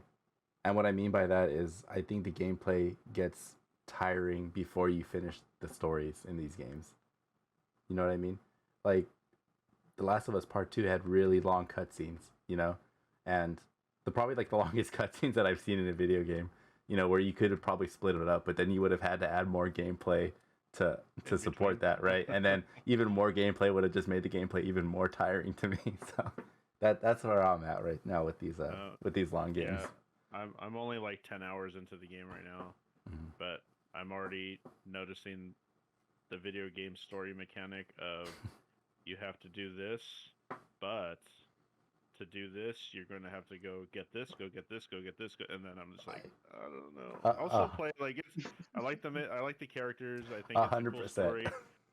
And what I mean by that is I think the gameplay gets tiring before you finish the stories in these games. You know what I mean? Like The Last of Us Part 2 had really long cutscenes, and probably like the longest cutscenes that I've seen in a video game, where you could have probably split it up, but then you would have had to add more gameplay to support that, right? And then even more gameplay would have just made the gameplay even more tiring to me. So that's where I'm at right now with these long games. Yeah, I'm only like 10 hours into the game right now, but I'm already noticing the video game story mechanic of you have to do this, but to do this, you're going to have to go get this, go get this, go get this, and then I'm just like, I don't know. I'll still play. Like I like them. I like the characters. I think it's a cool story.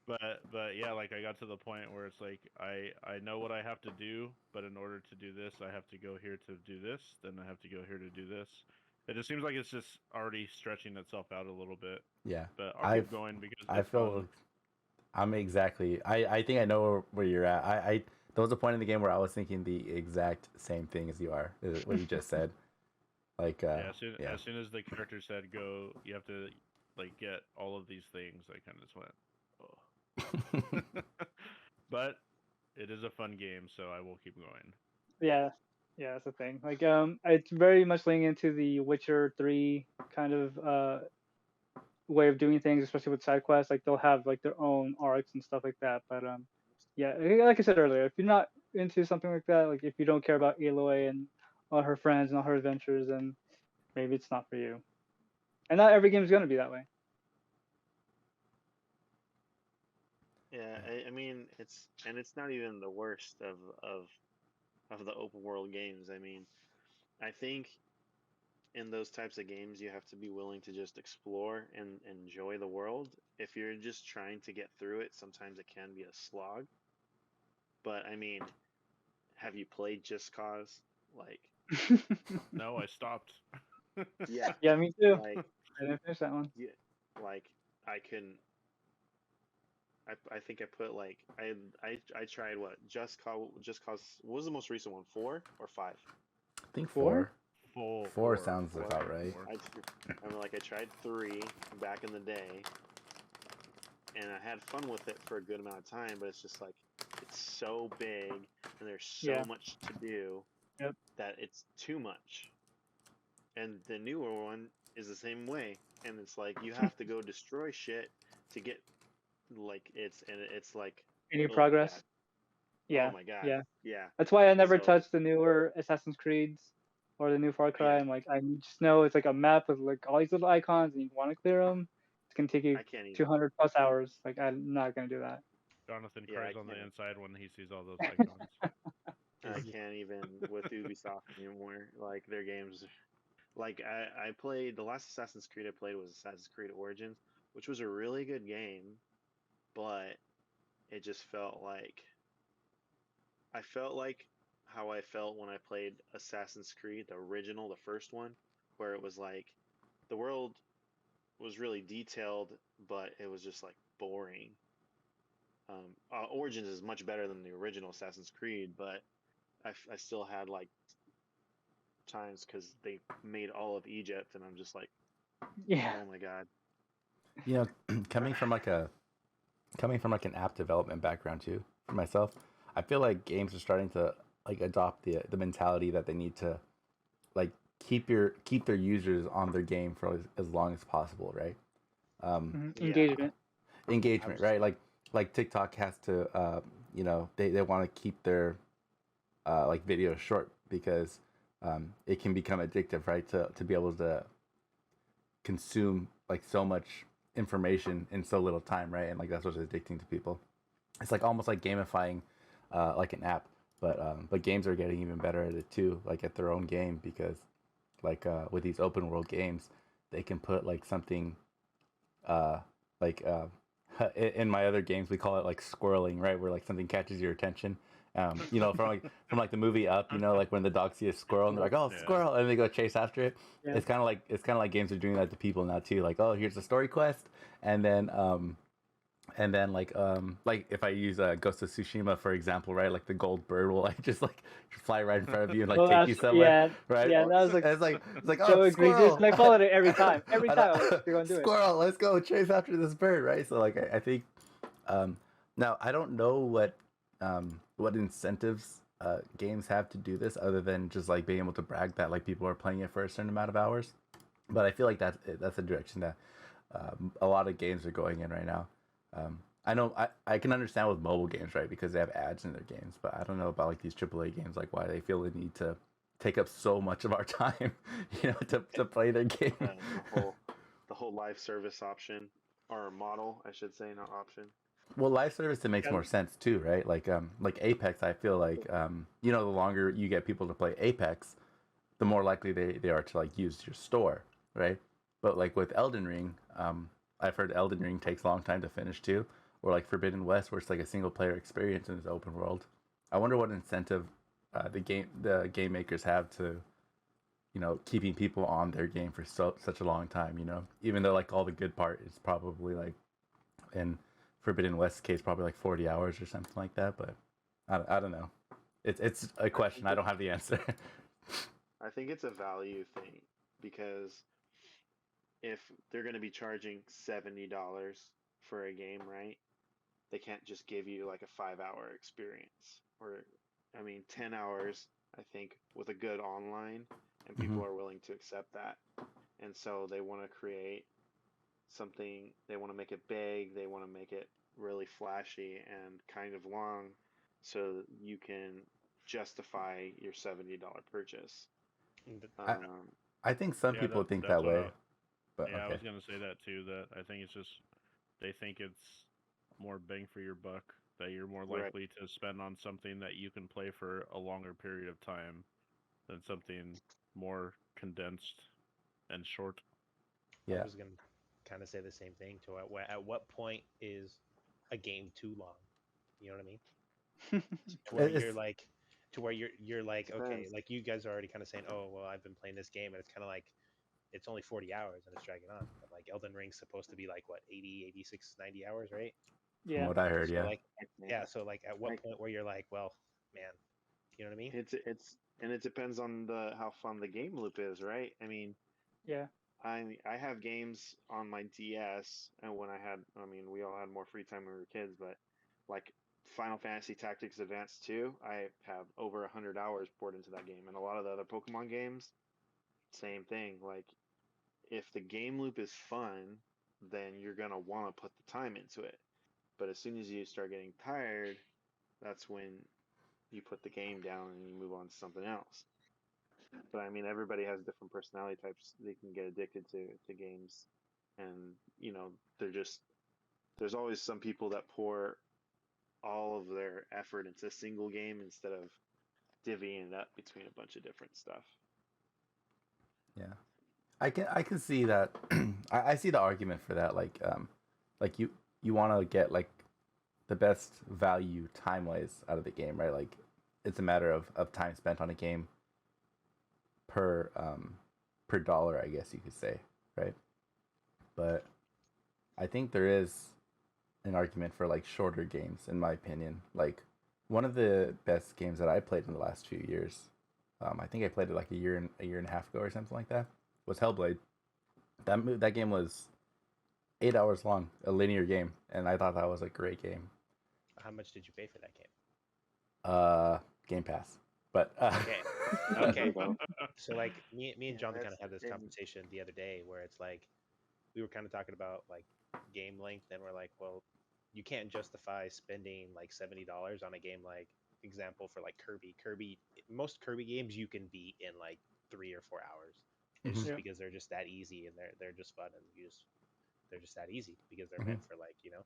But yeah, like I got to the point where it's like I know what I have to do, but in order to do this, I have to go here to do this. Then I have to go here to do this. It just seems like it's just already stretching itself out a little bit. Yeah, but I'll keep going because I feel fun. I'm exactly. I think I know where you're at. There was a point in the game where I was thinking the exact same thing as you are. What you just said. Like as soon as the character said go, you have to like get all of these things. I kind of just went, oh. But it is a fun game, so I will keep going. Yeah, that's the thing. Like it's very much leaning into the Witcher 3 kind of way of doing things, especially with side quests. Like they'll have like their own arcs and stuff like that. But yeah, like I said earlier, if you're not into something like that, like if you don't care about Aloy and all her friends and all her adventures, then maybe it's not for you. And not every game is gonna be that way. Yeah, I mean it's not even the worst of the open world games. I mean, I think in those types of games you have to be willing to just explore and enjoy the world. If you're just trying to get through it, sometimes it can be a slog. But I mean, have you played Just Cause? Like, No, I stopped. yeah, Yeah, me too. like I didn't finish that one. yeah, like I can. I think I put like I tried what Just Cause. What was the most recent one? 4 or 5? I think Four? 4. Four Sounds Four. about right. I mean, like I tried 3 back in the day, and I had fun with it for a good amount of time. But it's just like it's so big, and there's so Yeah. much to do Yep. that it's too much. And the newer one is the same way, and it's like you have to go destroy shit to get like it's like Any oh progress? god, Yeah. oh my god, Yeah. yeah. That's why I never So touched the newer Assassin's Creeds or the new Far Cry. yeah, I'm like, I just know it's like a map with like all these little icons, and you want to clear them. It's gonna take you I can't even. 200 plus hours. Like, I'm not gonna do that. Jonathan Yeah, cries I on the can't. inside when he sees all those icons. I can't even with Ubisoft anymore. Like their games, like I played the last Assassin's Creed I played was Assassin's Creed Origins, which was a really good game, but it just felt like I felt like how I felt when I played Assassin's Creed, the original, the first one, where it was like the world was really detailed, but it was just like boring. Origins is much better than the original Assassin's Creed, but I still had like times because they made all of Egypt, and I'm just like, Yeah. oh my god. You know, coming from like an app development background too, for myself, I feel like games are starting to like adopt the mentality that they need to like keep their users on their game for as long as possible, right? Yeah. Engagement. Engagement, right? Like TikTok has to, you know, they want to keep their like videos short because it can become addictive, right? To be able to consume like so much information in so little time, right? And like that's what's addicting to people. It's like almost like gamifying like an app, but games are getting even better at it too, like at their own game because like with these open world games, they can put like something like in my other games we call it like squirreling, right? Where like something catches your attention. You know, from like the movie Up, you know, like when the dogs see a squirrel and they're like, "Oh, Yeah. squirrel," and they go chase after it. Yeah. It's kind of like games are doing that to people now too. Like, oh, here's a story quest, and then like if I use Ghost of Tsushima for example, right? Like the gold bird will like just like fly right in front of you and like Well, take you somewhere, yeah, right? yeah, that was like it's like so oh, egregious, squirrel. and I followed it every time. Every I time know. I'm like, you're gonna do it. Squirrel, let's go chase after this bird, right? So like I think now I don't know what incentives games have to do this other than just like being able to brag that like people are playing it for a certain amount of hours. But I feel like that's a direction that a lot of games are going in right now. I know I can understand with mobile games, right? Because they have ads in their games, but I don't know about like these AAA games, like why they feel the need to take up so much of our time, you know, to play their game. The whole live service option or model, I should say, not option. Well, live service it makes Yeah. more sense too, right? Like Apex, I feel like you know, the longer you get people to play Apex, the more likely they are to like use your store, right? But like with Elden Ring, I've heard Elden Ring takes a long time to finish too, or like Forbidden West, where it's like a single player experience in this open world. I wonder what incentive the game makers have to, you know, keeping people on their game for such a long time. You know, even though like all the good part is probably like in Forbidden West case probably like 40 hours or something like that. But I don't know. It's a question. I don't have the answer. I think it's a value thing because if they're going to be charging $70 for a game, right? They can't just give you like a 5-hour experience or, I mean, 10 hours, I think, with a good online, and people are willing to accept that. And so they want to create something, they want to make it big, they want to make it really flashy and kind of long, so that you can justify your $70 purchase. And th- I, Um, I think some Yeah, people that, think that's that what. way, but Yeah, I okay. was gonna say that too. That I think it's just they think it's more bang for your buck. That you're more Right. likely to spend on something that you can play for a longer period of time than something more condensed and short. I Yeah. was gonna kind of say the same thing. At what point is a game too long? You know what I mean? To where you're It's like, you're like, okay, Depends. like you guys are already kind of saying, oh well, I've been playing this game, and it's kind of like it's only 40 hours and it's dragging on. But like Elden Ring's supposed to be like what 80, 86, 90 hours, right? from Yeah. what I heard, So yeah. like yeah, so like at what Like, point where you're like, well, man, you know what I mean? and it depends on the how fun the game loop is, right? I mean, Yeah. I have games on my DS, and when I mean, we all had more free time when we were kids, but like Final Fantasy Tactics Advance 2, I have over 100 hours poured into that game, and a lot of the other Pokemon games, same thing. Like, if the game loop is fun, then you're gonna want to put the time into it. But as soon as you start getting tired, that's when you put the game down and you move on to something else. But I mean, everybody has different personality types. They can get addicted to games, and they're just there's always some people that pour all of their effort into a single game instead of divvying it up between a bunch of different stuff. Yeah. I can see that. I see the argument for that. Like you want to get like the best value time wise out of the game, right? Like it's a matter of time spent on a game per dollar, I guess you could say, right? But I think there is an argument for like shorter games, in my opinion. Like one of the best games that I played in the last few years, I think I played it like a year and a half ago or something like that, was Hellblade. That game was 8 hours long, a linear game, and I thought that was a great game. How much did you pay for that game? Game Pass, but Okay. There Okay. you go. So like me and Yeah, Jonathan kind that's of had the this thing. conversation the other day where it's like we were kind of talking about like game length and we're like, well, you can't justify spending like $70 on a game like example for like Kirby. Most Kirby games you can beat in like 3 or 4 hours. It's Mhm. just Yeah. because they're just that easy and they're just fun and they're just that easy because they're Mhm. meant for like, you know.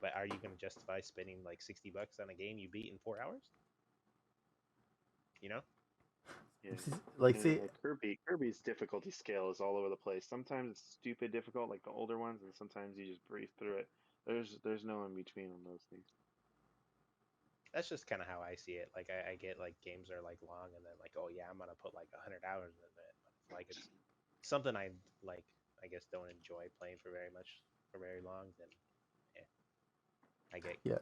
But are you gonna justify spending like $60 on a game you beat in 4 hours? You know? Yeah. like And see, like Kirby's difficulty scale is all over the place. Sometimes it's stupid difficult, like the older ones, and sometimes you just breeze through it. There's no in between on those things. That's just kind of how I see it. Like I get like games are like long, and then like oh yeah, I'm gonna put like 100 hours in it. But like it's something I like. I guess don't enjoy playing for very much for very long. Then yeah, I get. yeah.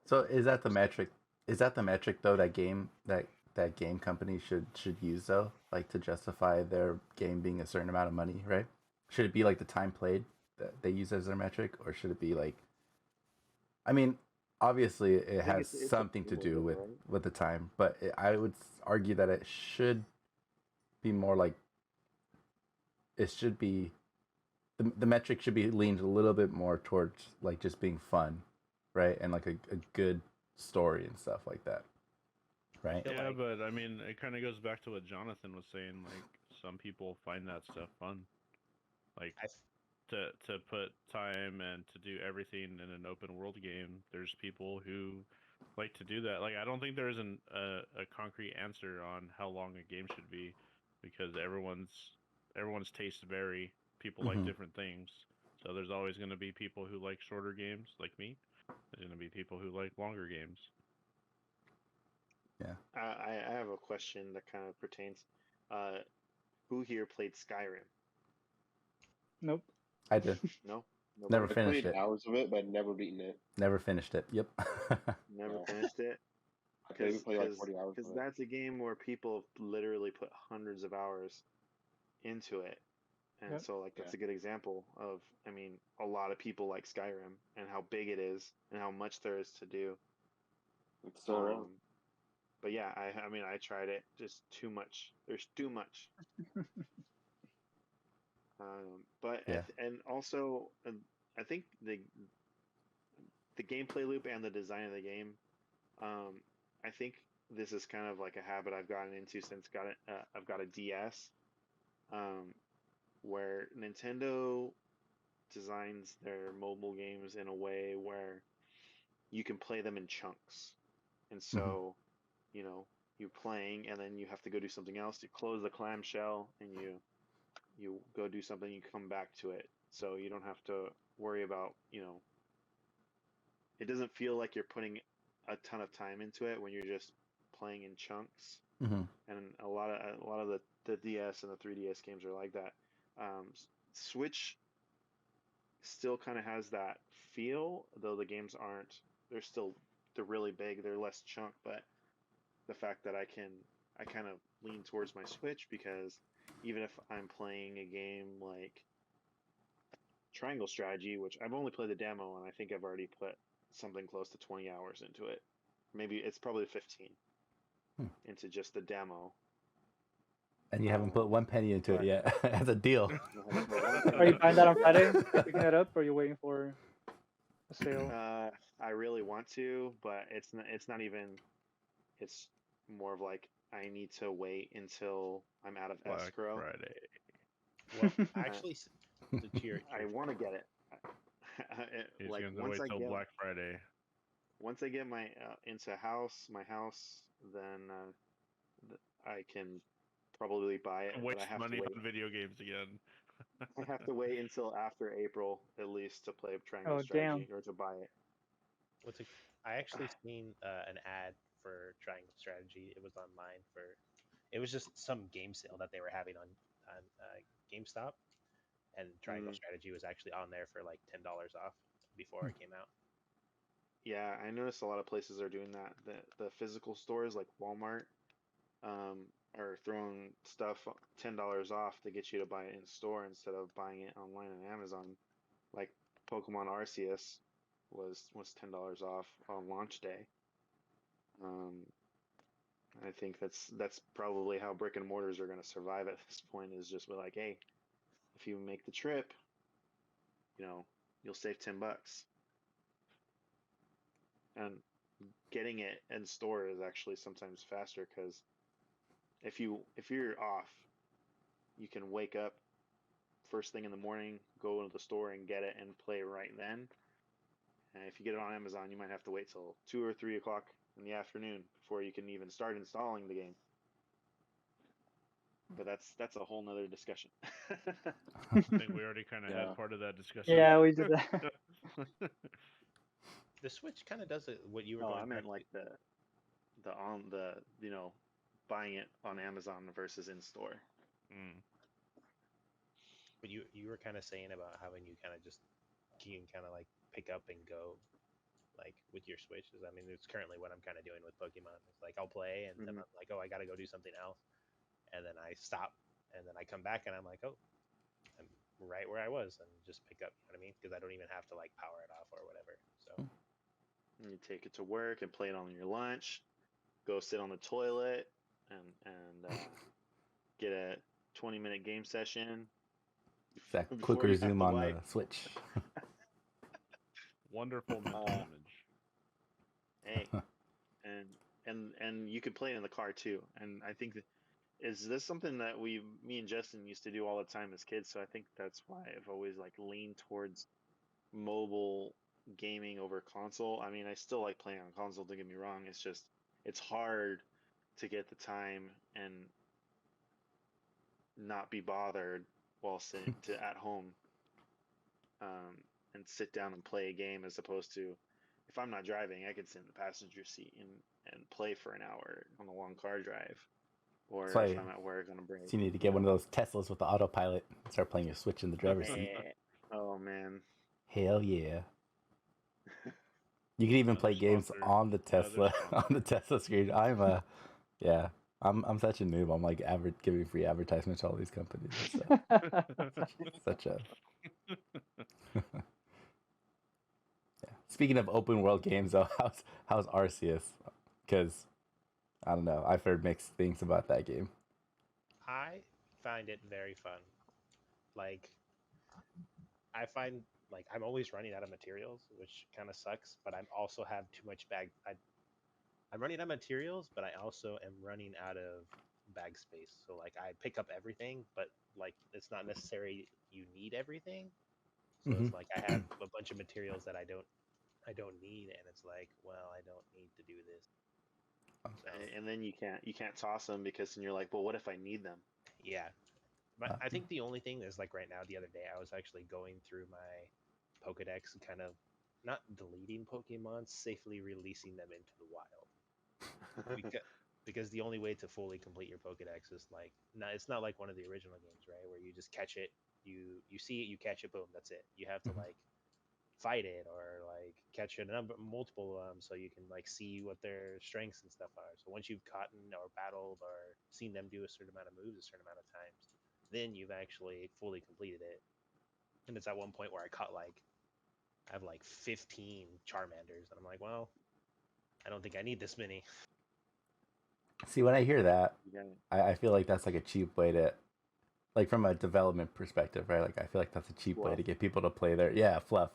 So is that the Understand. metric? Is that the metric though that game companies should use though, like to justify their game being a certain amount of money, right? Should it be like the time played that they use as their metric, or should it be like? I mean, obviously it I think has it's a something to little do bit, with right? the time, but I would argue that it should be more like it should be the metric should be leaned a little bit more towards like just being fun, right? And like a good story and stuff like that, right? feel Yeah, like but I mean, it kind of goes back to what Jonathan was saying. Like, some people find that stuff fun. Like, I f- to put time and to do everything in an open world game. There's people who like to do that. Like, I don't think there is a concrete answer on how long a game should be, because everyone's tastes vary. People like Mm-hmm. different things. So there's always going to be people who like shorter games, like me. There's going to be people who like longer games. I have a question that kind of pertains. Uh, who here played Skyrim? Nope. I did. No, Never nobody. I finished played it. hours of it, but never beaten it. Never finished it. Yep. Never No. finished it. I think we played like 40 hours Because of it. that's a game where people literally put hundreds of hours into it. And Yep. so, like, that's Yeah. a good example of, I mean, a lot of people like Skyrim and how big it is and how much there is to do. It's still around. But yeah, I mean, I tried it. Just too much. There's too much. But Yeah. and also, I think the gameplay loop and the design of the game. I think this is kind of like a habit I've gotten into since I've got a DS, where Nintendo designs their mobile games in a way where you can play them in chunks. And so, you know, you're playing and then you have to go do something else. You close the clamshell and you go do something, you come back to it. So you don't have to worry about, it doesn't feel like you're putting a ton of time into it when you're just playing in chunks. Mm-hmm. And a lot of the DS and the 3DS games are like that. Switch still kind of has that feel, though the games aren't. They're really big. They're less chunk, but the fact that I kind of lean towards my Switch because even if I'm playing a game like Triangle Strategy, which I've only played the demo and I think I've already put something close to 20 hours into it. Maybe it's probably 15 into just the demo. And you haven't put one penny into it yet as a deal. Are you buying that on Friday? Picking that up, or are you waiting for a sale? I really want to, but it's not even. It's more of like I need to wait until I'm out of Black escrow. Friday. Well, actually, I want to get it. He's Like going to once wait I till get Black Friday. once I get my into my house, then I can probably buy it. But Waste I have money to wait. on video games again. I have to wait until after April at least to play Triangle Oh, Strategy damn. or to buy it. I actually seen an ad for Triangle Strategy. It was online it was just some game sale that they were having on GameStop, and Triangle Strategy was actually on there for like $10 off before it came out. Yeah, I noticed a lot of places are doing that. The physical stores like Walmart are throwing stuff $10 off to get you to buy it in store instead of buying it online on Amazon. Like Pokemon Arceus was $10 off on launch day. I think that's probably how brick and mortars are going to survive at this point. Is just be like, hey, if you make the trip, you'll save $10. And getting it in store is actually sometimes faster because if you're off, you can wake up first thing in the morning, go to the store and get it and play right then. And if you get it on Amazon, you might have to wait till 2 or 3 o'clock in the afternoon before you can even start installing the game. But that's a whole nother discussion. I think we already kind of had part of that discussion. Yeah, we did that. The Switch kind of does it. What you were No, going. I meant like the buying it on Amazon versus in store. But you were kind of saying about how when you kind of like pick up and go, like with your Switches. I mean, it's currently what I'm kind of doing with Pokemon. It's like I'll play and then I'm like, oh, I gotta go do something else, and then I stop, and then I come back and I'm like, oh, I'm right where I was, and just pick up. You know what I mean? Because I don't even have to like power it off or whatever. So you take it to work and play it on your lunch. Go sit on the toilet and get a 20-minute game session. That quick resume on the Switch. Wonderful mental image. Hey, and you could play it in the car too. And I think is this something that me and Justin used to do all the time as kids. So I think that's why I've always like leaned towards mobile gaming over console. I mean, I still like playing on console. Don't get me wrong. It's just it's hard to get the time and not be bothered while sitting at home and sit down and play a game as opposed to if I'm not driving, I could sit in the passenger seat and play for an hour on a long car drive. Or if I'm at work on a break. So you need to get one of those Teslas with the autopilot and start playing your Switch in the driver's seat. Oh, man. Hell yeah. You can even play games on the Tesla screen. I'm such a noob. I'm like giving free advertisements to all these companies and stuff. Such a yeah. Speaking of open world games, though, how's Arceus? Because I don't know. I've heard mixed things about that game. I find it very fun. like I find like I'm always running out of materials, which kind of sucks. But I'm also have too much I'm running out of materials, but I also am running out of bag space. So like I pick up everything, but like it's not necessary you need everything. So Hmm. it's like I have a bunch of materials that I don't need, and it's like, well, I don't need to do this. So And then you can't toss them because then you're like, well, what if I need them? yeah, but Uh, I think the only thing is like right now, the other day I was actually going through my Pokedex and kind of not deleting Pokemon, safely releasing them into the wild. because because the only way to fully complete your Pokedex is like not it's not like one of the original games, right? Where you just catch it, you see it, you catch it, boom, that's it. You have to Mhm. like fight it or like catch a number multiple of them so you can like see what their strengths and stuff are. So once you've caught or battled or seen them do a certain amount of moves a certain amount of times, then you've actually fully completed it. And it's at one point where I have like 15 Charmanders, and I'm like, well, I don't think I need this many. See, when I hear that, You got it. I feel like that's like a cheap way to, like from a development perspective, right? Like I feel like that's a cheap way Fluff. to get people to play their, yeah, fluff.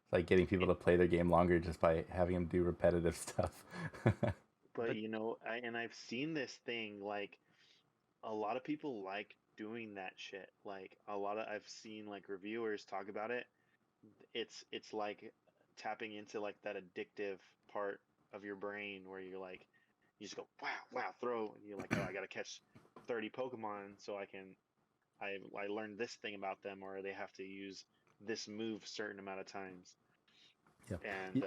It's like getting people to play their game longer just by having them do repetitive stuff. But But you know, I've seen this thing like a lot of people like doing that shit. Like I've seen like reviewers talk about it. It's like tapping into like that addictive part of your brain where you're like you just go wow throw and you're like, oh, I gotta catch 30 Pokemon so I learned this thing about them, or they have to use this move certain amount of times. Yeah. And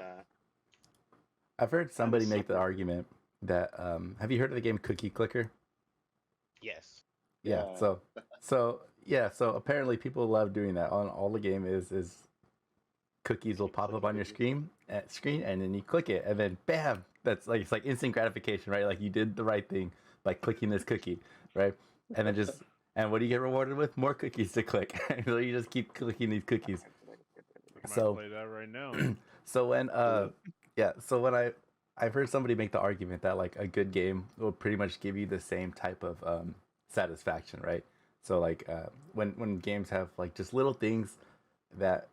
I've heard I'm a somebody make the sucker for argument that have you heard of the game Cookie Clicker? yes, Yeah. Yeah. So apparently people love doing that. On all the game is cookies will keep pop up clicking on your cookies. screen, and then you click it, and then bam, that's like it's like instant gratification, right? Like you did the right thing by clicking this cookie, right? And then just and what do you get rewarded with? More cookies to click. So you just keep clicking these cookies. We might So play that right now. so when I've heard somebody make the argument that like a good game will pretty much give you the same type of satisfaction, right? So like when games have like just little things that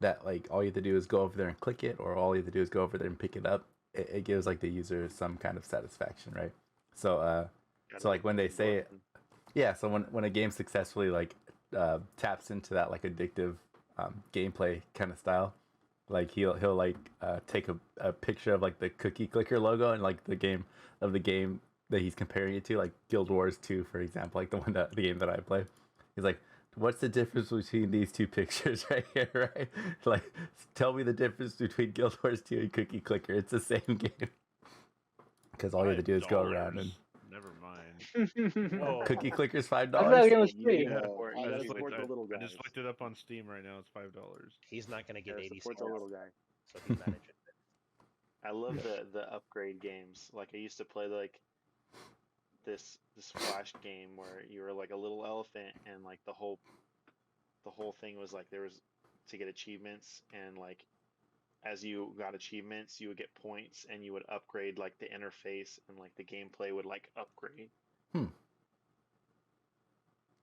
that like all you have to do is go over there and click it, or all you have to do is go over there and pick it up, it gives like the user some kind of satisfaction, right? So Gotta so like get when the they say it, endorphin. yeah, so when a game successfully like taps into that like addictive gameplay kind of style, like he'll like take a picture of like the cookie clicker logo and like the game that he's comparing it to, like Guild Wars 2, for example, like the game that I play. He's like, what's the difference between these two pictures right here, right? Like, tell me the difference between Guild Wars 2 and Cookie Clicker. It's the same game. Because all you have to do is go around and $5. Never mind. whoa, Cookie Clicker's I thought $5. the game was You free. do Yeah, support. I You I gotta just looked support the at little I guys. just looked it up on Steam right now. It's $5. he's not gonna get Gotta 80 support the scales, little guy. so he's managing it. I love the upgrade games. Like I used to play like this flash game where you were like a little elephant, and like the whole thing was like there was to get achievements, and like as you got achievements you would get points and you would upgrade like the interface, and like the gameplay would like upgrade. Hmm.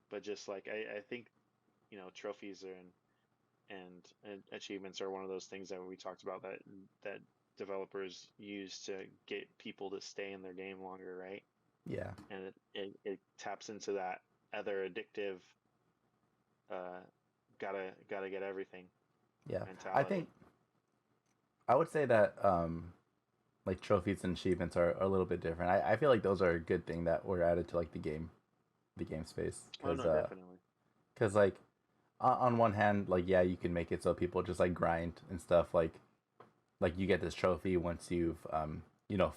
But just like I think trophies and achievements are one of those things that we talked about that developers use to get people to stay in their game longer, right? Yeah. And it taps into that other addictive uh gotta get everything Yeah. I mentality. think I would say that like trophies and achievements are a little bit different. I feel like those are a good thing that were added to like the game space. Oh no, definitely. Because like on one hand, like yeah, you can make it so people just like grind and stuff. Like you get this trophy once you've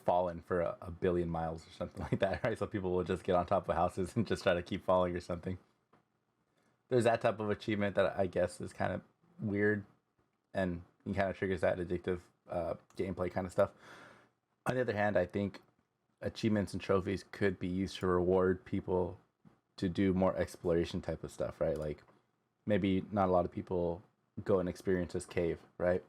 fallen for a billion miles or something like that, right? So people will just get on top of houses and just try to keep falling or something. There's that type of achievement that I guess is kind of weird, and it kind of triggers that addictive gameplay kind of stuff. On the other hand, I think achievements and trophies could be used to reward people to do more exploration type of stuff, right? Like maybe not a lot of people go and experience this cave, right?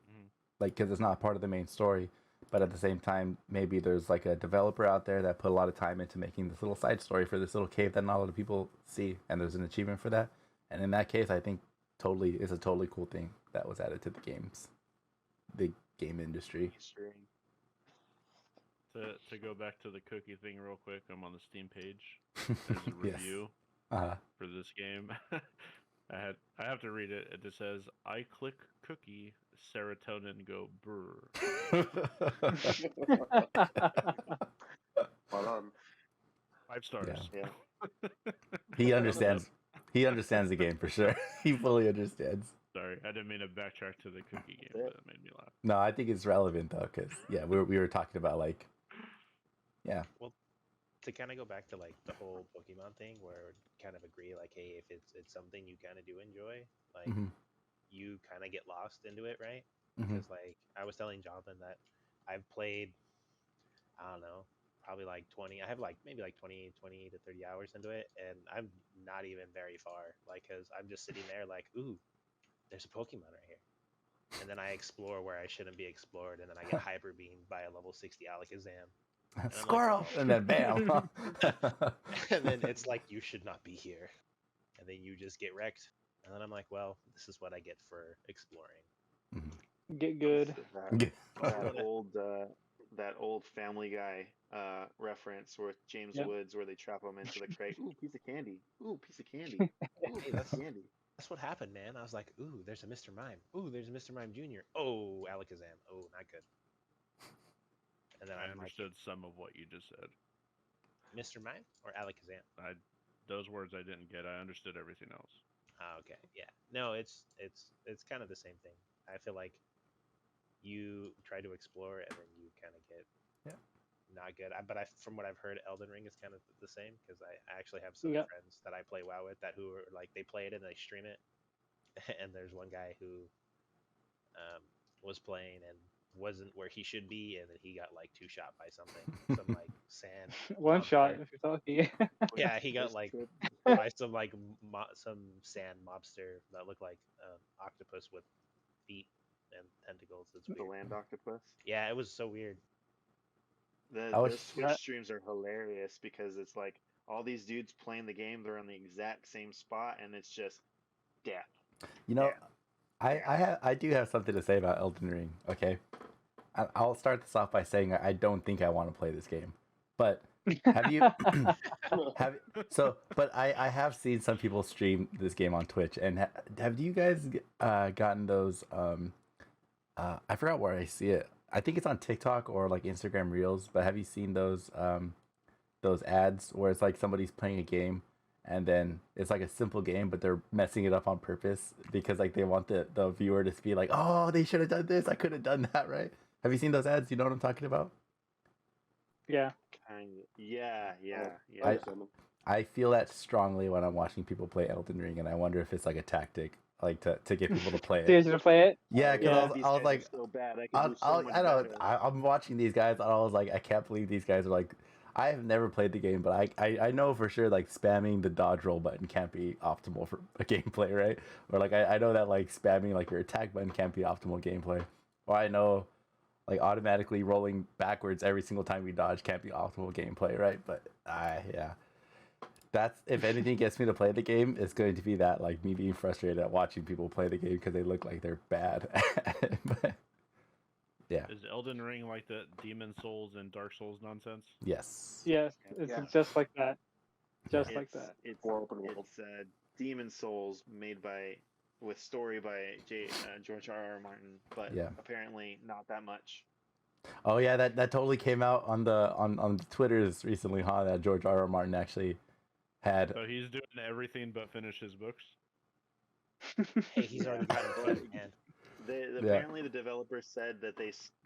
Mhm. Like because it's not part of the main story, but at the same time, maybe there's like a developer out there that put a lot of time into making this little side story for this little cave that not a lot of people see, and there's an achievement for that. And in that case, I think totally it's a totally cool thing that was added to the game industry. History. To go back to the cookie thing real quick, I'm on the Steam page. There's a Yes. review Uh, for this game. I have to read it. It just says, "I click cookie, serotonin go brr." Spot on. 5 stars. Yeah. he understands. He understands the game for sure. He fully understands. Sorry, I didn't mean to backtrack to the cookie game, Yeah. but it made me laugh. No, I think it's relevant though, because yeah, we were talking about like, yeah, To kind of go back to like the whole Pokemon thing, where kind of agree like, hey, if it's something you kind of do enjoy, like Mhm. you kind of get lost into it, right? Mhm. Because like I was telling Jonathan that I've played, I don't know, probably like 20. I have like maybe like 20 to 30 hours into it, and I'm not even very far. Like, cause I'm just sitting there like, ooh, there's a Pokemon right here. And then I explore where I shouldn't be explored, and then I get hyper beamed by a level 60 Alakazam. I'm squirrel, like, and then bam. And then it's like, you should not be here. And then you just get wrecked. And then I'm like, well, this is what I get for exploring. Get good. That old Family Guy reference with James Yep. Woods, where they trap him into the crate. Ooh, piece of candy. Ooh, piece of candy. Ooh, Hey, piece of candy. That's what happened, man. I was like, ooh, there's a Mr. Mime. Ooh, there's a Mr. Mime Jr. Oh, Alakazam. Oh, not good. And then I I'm like, understood some of what you just said. Mr. Mime or Alakazam? Those words I didn't get. I understood everything else. Ah, okay, yeah. No, it's kind of the same thing. I feel like you try to explore and then you kind of get Yeah. not good. But from what I've heard, Elden Ring is kind of the same, because I actually have some Yeah. friends that I play WoW with that who are like, they play it and they stream it, and there's one guy who was playing and wasn't where he should be, and then he got like 2-shot by something, some like sand. One shot mobster. if you're talking. Yeah, he got This like trip- by some like some sand mobster that looked like octopus with feet and tentacles. It's the weird. land octopus. Yeah, it was so weird. I was- Those Twitch streams are hilarious because it's like all these dudes playing the game. They're on the exact same spot, and it's just death. You know, Yeah. I do have something to say about Elden Ring. Okay, I'll start this off by saying I don't think I want to play this game, but have you but I have seen some people stream this game on Twitch, and have you guys gotten those I forgot where I see it. I think it's on TikTok or like Instagram Reels, but have you seen those ads where it's like somebody's playing a game and then it's like a simple game, but they're messing it up on purpose because like they want the viewer to be like, oh, they should have done this. I could have done that, right? Have you seen those ads? You know what I'm talking about? Yeah. Kind of. Yeah. I understand them. I feel that strongly when I'm watching people play Elden Ring, and I wonder if it's like a tactic, like to get people to play it. Seriously to play it? Yeah, because These I was guys like, are so bad. I can do so much I know. better. I'm watching these guys, and I was like, I can't believe these guys are like. I have never played the game, but I know for sure like spamming the dodge roll button can't be optimal for a gameplay, right? Or like I know that like spamming like your attack button can't be optimal gameplay. Or I know like automatically rolling backwards every single time we dodge can't be optimal gameplay, right? But yeah. That's if anything gets me to play the game, it's going to be that like me being frustrated at watching people play the game because they look like they're bad. But, yeah. Is Elden Ring like the Demon Souls and Dark Souls nonsense? Yes. Yes, it's Yeah. just like that. Just like It's- that. It's More open world. It's Demon Souls made with story by George R.R. Martin, but Yeah. apparently not that much. Oh yeah, that totally came out on the Twitters recently, huh? That George R.R. Martin actually had. So he's doing everything but finish his books. Hey, he's already got it in hand. Apparently, the developer said that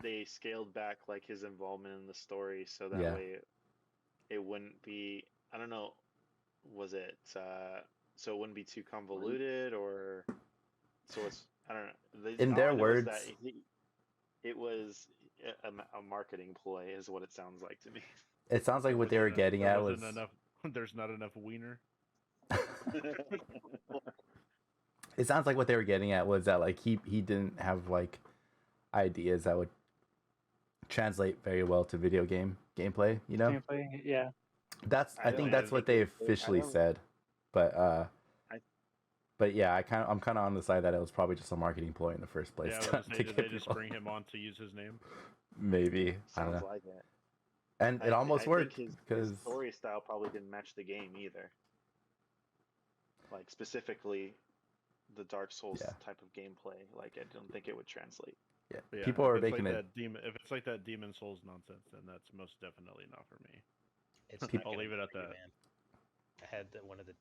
they scaled back like his involvement in the story, so that Yeah. way it wouldn't be. I don't know. Was it so it wouldn't be too convoluted, or so it's I don't know. In all their I know is words- that it was a marketing ploy, is what it sounds like to me. It sounds like what they were Wasn't getting there at was. wasn't enough. There's not enough wiener. It sounds like what they were getting at was that like he didn't have like ideas that would translate very well to video game gameplay. You know, Gameplay, yeah. I think that's what they officially said, but but yeah, I'm kind of on the side that it was probably just a marketing ploy in the first place. Yeah, I was to gonna say, did get they just people- bring him on to use his name? Maybe I don't Sounds know. like it. And it almost worked His because story style probably didn't match the game either. Like specifically, the Dark Souls Yeah. type of gameplay. Like I don't think it would translate. yeah, Yeah, people if are it's making like it. that demon. If it's like that Demon Souls nonsense, then that's most definitely not for me. It's not I'll gonna leave it be at for you, that. man. I had one of the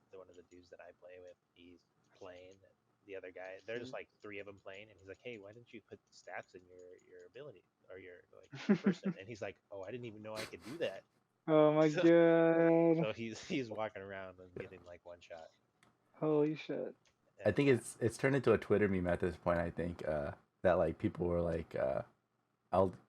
dudes that I play with. He's playing, and the other guy. There's just like 3 of them playing, and he's like, "Hey, why didn't you put the stats in your ability or your like person?" And he's like, "Oh, I didn't even know I could do that." Oh my So- god. So he's walking around and getting like one shot. Holy shit. I think it's turned into a Twitter meme at this point. I think that like people were like,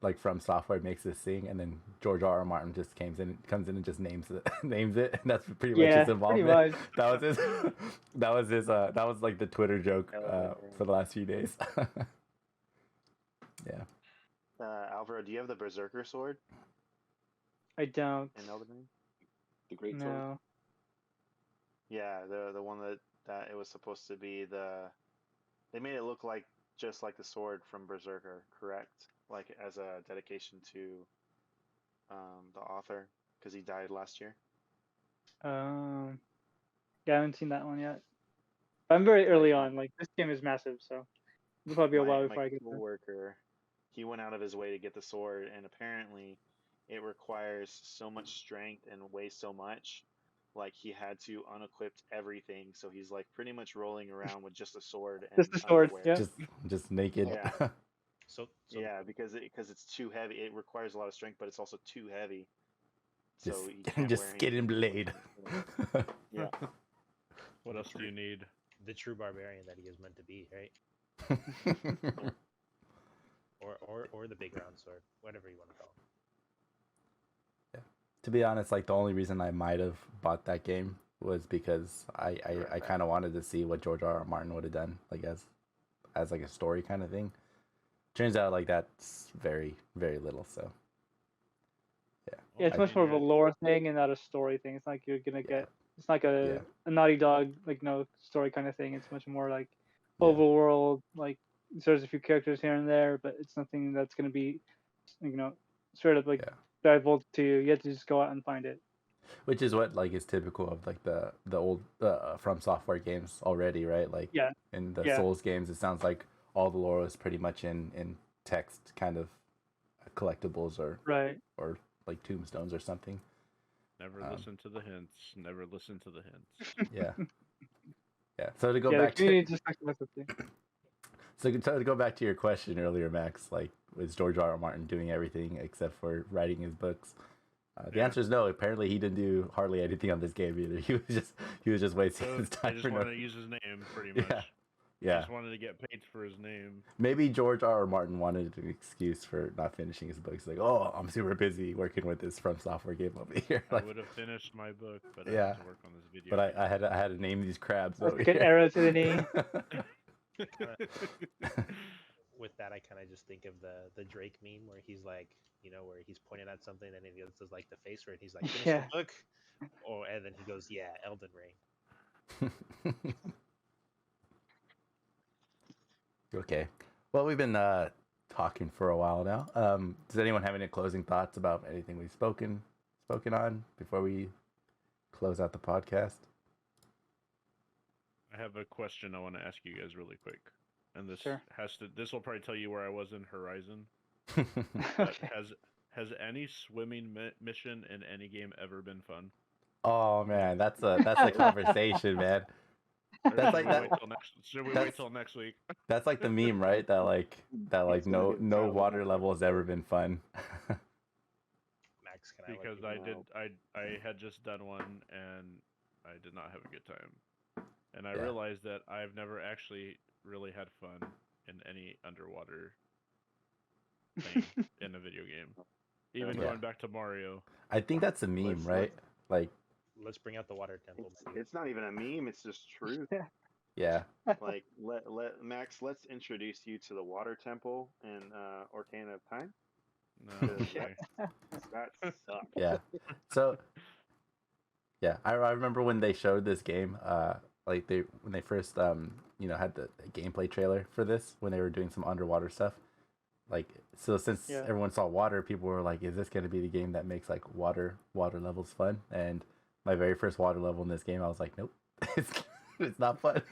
like From Software makes this thing, and then George R. R. Martin just comes in and just names it, names it, and that's pretty much Yeah, his pretty involvement. much. That was his. That was like the Twitter joke Yeah. for the last few days. Yeah. Alvaro, do you have the Berserker sword I don't. in Elden Ring? The Great Sword. No. Yeah, the one that it was supposed to be They made it look like just like the sword from Berserker, correct? Like as a dedication to the author because he died last year. Yeah, I haven't seen that one yet. I'm very early on. Like this game is massive, so it'll probably be a while before I get there. coworker, he went out of his way to get the sword, and apparently, it requires so much strength and weighs so much. Like he had to unequip everything, so he's like pretty much rolling around with just a sword and Just a sword, underwear. yeah. Just naked. Yeah. So Yeah, because it's too heavy. It requires a lot of strength, but it's also too heavy. So just you can't just wear skin and blade. Yeah. What else do you need? the true barbarian that he is meant to be, right? Or the big round sword, whatever you want to call it. To be honest, like the only reason I might have bought that game was because I kind of wanted to see what George R. R. Martin would have done, like as like a story kind of thing. Turns out like that's very very little. So Yeah, it's I- much more of a lore thing and not a story thing. It's like you're gonna get. It's like a Naughty Dog like no story kind of thing. It's much more like Yeah. overworld. Like there's a few characters here and there, but it's nothing that's gonna be, straight up like Yeah. divulged to you. You have to just go out and find it. Which is what like is typical of like the old From Software games already, right? Like Yeah. in the Yeah. Souls games, it sounds like all the lore is pretty much in text kind of collectibles Right. or like tombstones or something. Never listen to the hints. Never listen to the hints. Yeah. Yeah. So to go Yeah, back the to community just likes to mess with you. so to go back to your question earlier, Max, like was George R. R. Martin doing everything except for writing his books? The Yeah. answer is no. Apparently, he didn't do hardly anything on this game either. He was just wasting So his they time just for no. wanted to use his name, pretty much. Yeah. He Yeah. just wanted to get paid for his name. Maybe George R. R. Martin wanted an excuse for not finishing his books. Like, oh, I'm super busy working with this From Software game over here. I Like, would have finished my book, but I Yeah. had to work on this video. but I had to name these crabs. That's over a good here. arrow to the knee. With that, I kind of just think of the Drake meme where he's like, where he's pointing at something and then he does like the face for it. He's like, finish Yeah. the book. Oh, and then he goes, yeah, Elden Ring. Okay. Well, we've been talking for a while now. Does anyone have any closing thoughts about anything we've spoken on before we close out the podcast? I have a question I want to ask you guys really quick, and this Sure. This will probably tell you where I was in Horizon. But Okay. has any swimming mission in any game ever been fun? Oh man, that's a conversation, man. Or That's should like we that- wait till next? Should we that's- wait till next week? That's like the meme, right? That like It's gonna no get no viral. water level has ever been fun. Max, can I let Because you I know? did I had just done one and I did not have a good time, and I Yeah. realized that I've never actually really had fun in any underwater thing in a video game. Even Yeah. going back to Mario. I think that's a meme, Let's- right? Like, Let's bring out the water temple. Matthew. It's not even a meme. It's just truth. yeah, Like let Max. Let's introduce you to the Water Temple in Orcana of Time. No, okay. That sucks. Yeah. So yeah, I remember when they showed this game, like when they first had the gameplay trailer for this when they were doing some underwater stuff. Like, so since Yeah. everyone saw water, people were like, "Is this going to be the game that makes like water levels fun?" And my very first water level in this game, I was like, "Nope, it's not fun.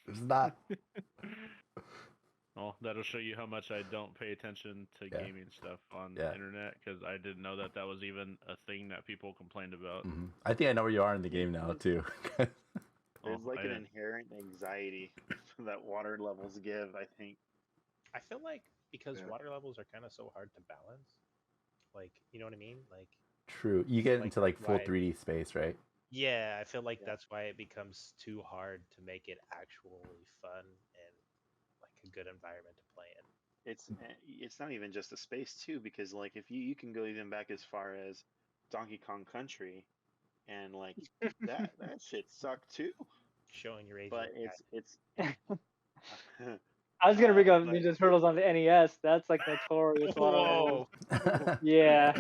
It's not." Well, that'll show you how much I don't pay attention to Yeah. gaming stuff on Yeah. the internet because I didn't know that that was even a thing that people complained about. I think I know where you are in the game now too. There's Well, like an inherent anxiety that water levels give, I think. I feel like because Yeah. water levels are kind of so hard to balance, like you know what I mean? Like True, you get Like, into like full right. 3D space, right? yeah, I feel like Yeah. that's why it becomes too hard to make it actually fun and like a good environment to play in. It's not even just the space too, because like if you can go even back as far as Donkey Kong Country, and like that shit sucked too. Showing your age, But little guy. it's I was gonna bring up but Ninja Turtles on the NES. That's like notorious water levels. Yeah,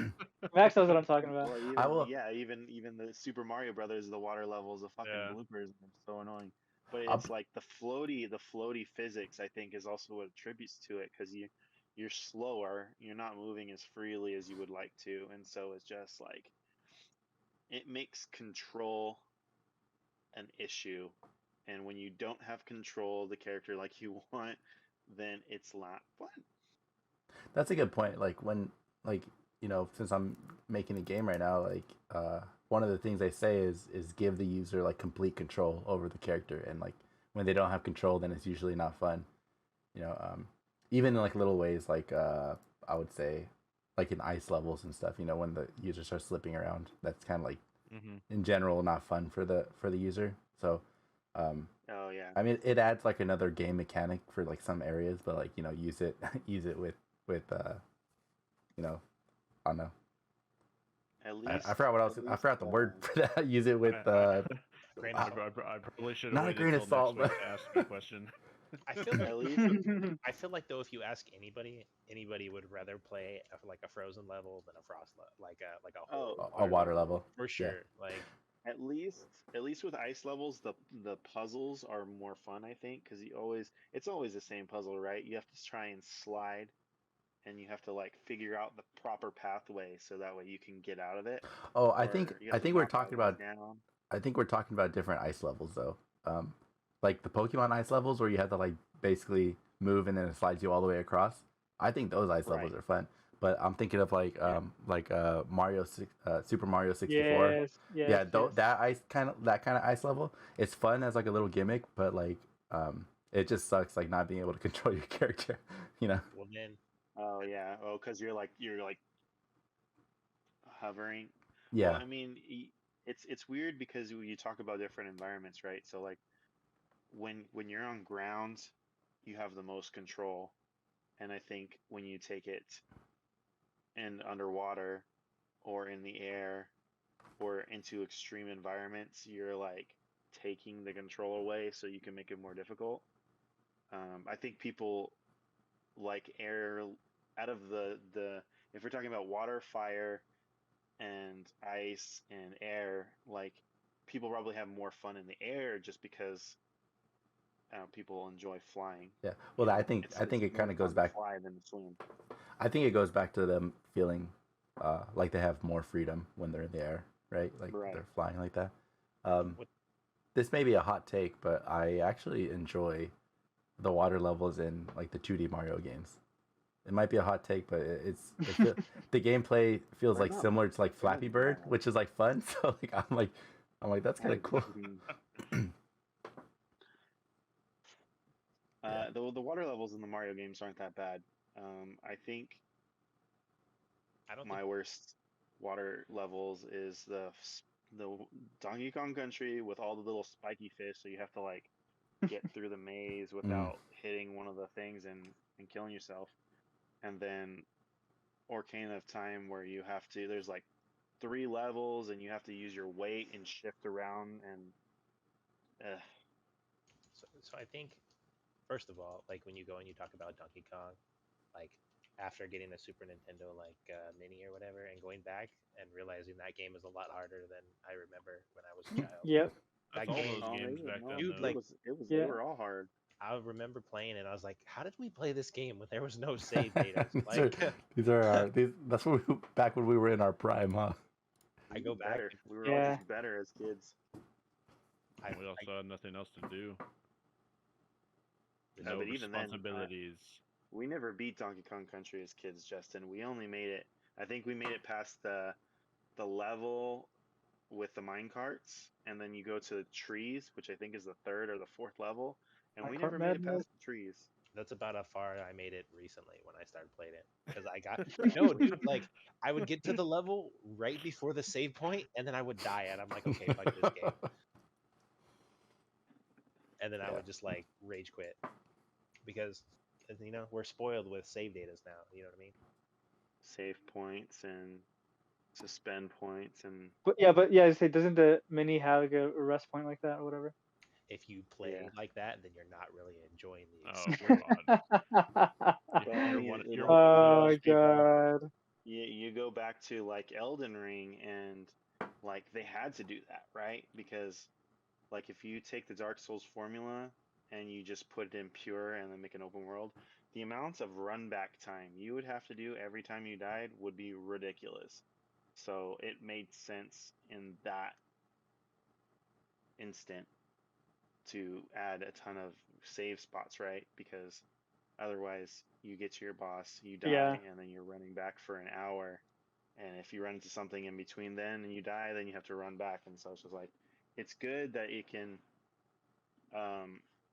Max knows what I'm talking about. well, I even will. yeah, even the Super Mario Brothers, the water levels, the fucking Yeah. bloopers are so annoying. But I'll- it's like the floaty physics, I think, is also what attributes to it, because you're slower, you're not moving as freely as you would like to, and so it's just like it makes control an issue. And when you don't have control of the character like you want, then it's not fun. That's a good point. Like when, like since I'm making a game right now, like one of the things I say is give the user like complete control over the character, and like when they don't have control, then it's usually not fun. You know, even in like little ways, like I would say, like in ice levels and stuff. When the user starts slipping around, that's kind of like Mm-hmm. in general not fun for the user. So, Oh yeah. I mean, it adds like another game mechanic for like some areas, but like use it use it with I don't know. At least I forgot what else. at I least, forgot the word for that. Use it with Grain I, of wow. salt. I probably should have Not a waited grain till of salt, next week but to ask the question. I feel like at least though if you ask anybody would rather play like a frozen level than a frost like a oh whole a water water level level. for Yeah. sure. Like at least with ice levels, the puzzles are more fun, I think, because it's always the same puzzle, right? You have to try and slide, and you have to like figure out the proper pathway so that way you can get out of it. Oh, Or you have to we're knock talking enemies about down. I think we're talking about different ice levels though. Like the Pokemon ice levels where you have to like basically move and then it slides you all the way across. I think those ice levels Right. are fun. But I'm thinking of like Super Mario 64. Yes, yes, Yeah, yes. that kind of ice level. It's fun as like a little gimmick, but like it just sucks like not being able to control your character. well then Oh yeah. Oh, because you're like hovering. Well, Yeah. I mean, it's weird because you talk about different environments, right? So like when you're on ground, you have the most control, and I think when you take it and underwater or in the air or into extreme environments, you're like taking the control away so you can make it more difficult. I think people like air out of the if we're talking about water, fire, and ice and air, like people probably have more fun in the air just because people enjoy flying. Yeah. Well, It's I think it more kind of goes fun to back. fly than to swim. I think it goes back to them feeling like they have more freedom when they're in the air, right? Like Right. they're flying like that. Um, What- this may be a hot take, but I actually enjoy the water levels in like the 2D Mario games. It might be a hot take, but the gameplay feels Right like on. similar to like Yeah, Flappy Bird, yeah. which is like fun. So like I'm like that's kind of cool. Yeah. The water levels in the Mario games aren't that bad. I think I don't my think worst water levels is the Donkey Kong Country with all the little spiky fish, so you have to like get through the maze without hitting one of the things and killing yourself. And then Ocarina of Time, where you have to there's like 3 levels and you have to use your weight and shift around, and so I think first of all, like when you go and you talk about Donkey Kong, like after getting a Super Nintendo like Mini or whatever, and going back and realizing that game is a lot harder than I remember when I was a child. Yep. That's That all game, those games back then, dude, though. like, they Yeah. were all hard. I remember playing and I was like, how did we play this game when there was no save data? these are our that's what we, back when we were in our prime, huh? I go back. Better. We were all Yeah. just better as kids. We also had nothing else to do. No, No but even then, responsibilities. we never beat Donkey Kong Country as kids, Justin. We only made it. I think we made it past the level with the mine carts, and then you go to the trees, which I think is the third or the fourth level, and we Minecart never made it Madness? past the trees. That's about how far I made it recently when I started playing it. Because I got no, dude. Like I would get to the level right before the save point, and then I would die, and I'm like, okay, fuck this game. And then I would just like rage quit because we're spoiled with save datas now. You know what I mean? Save points and suspend points and But I say, doesn't the mini have like a rest point like that or whatever? If you play Yeah. like that, then you're not really enjoying the Oh, experience. God. I You're mean, one, you you're know, one of Oh those people. god. you go back to like Elden Ring and like they had to do that, right? Because like if you take the Dark Souls formula and you just put it in pure and then make an open world, the amounts of run back time you would have to do every time you died would be ridiculous. So it made sense in that instant to add a ton of save spots, right? Because otherwise you get to your boss, you die, Yeah. and then you're running back for an hour. And if you run into something in between then and you die, then you have to run back. And so it's just like, it's good that it can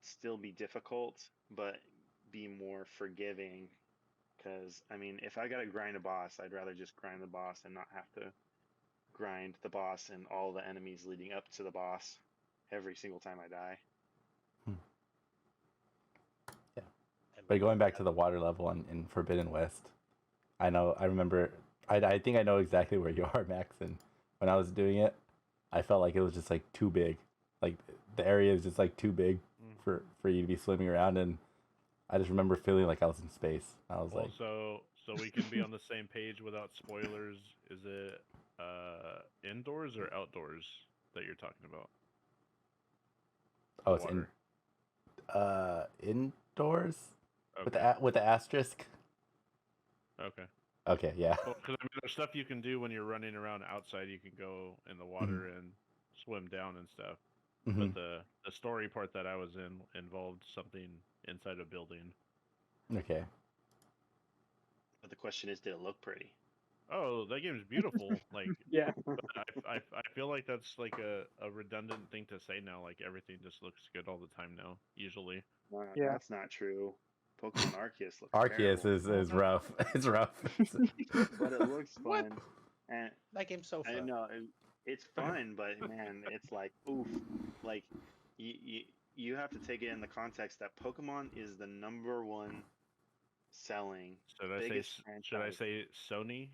still be difficult, but be more forgiving. Because, I mean, if I got to grind a boss, I'd rather just grind the boss and not have to grind the boss and all the enemies leading up to the boss every single time I die. But going back to the water level in Forbidden West, I remember, I think I know exactly where you are, Max. And when I was doing it, I felt like it was just like too big. Like the area is just like too big for you to be swimming around. And I just remember feeling like I was in space. I was Well, like, so we can be on the same page without spoilers. Is it indoors or outdoors that you're talking about? oh, it's Water. indoors Okay. with the asterisk. Okay. Okay, yeah. Well, because I mean, there's stuff you can do when you're running around outside. You can go in the water and swim down and stuff. Mhm. But the story part that I was in involved something inside a building. Okay. But the question is, did it look pretty? Oh, that game's beautiful. Like, Yeah. but I feel like that's like a redundant thing to say now. Like everything just looks good all the time now. Usually. Yeah. That's not true. Pokemon Arceus looks Arceus terrible. is rough. It's rough. But it looks What? fun. And That game's so I fun. know it's fun, but man, it's like oof. Like you have to take it in the context that Pokemon is the #1 selling biggest Should I franchise. say Sony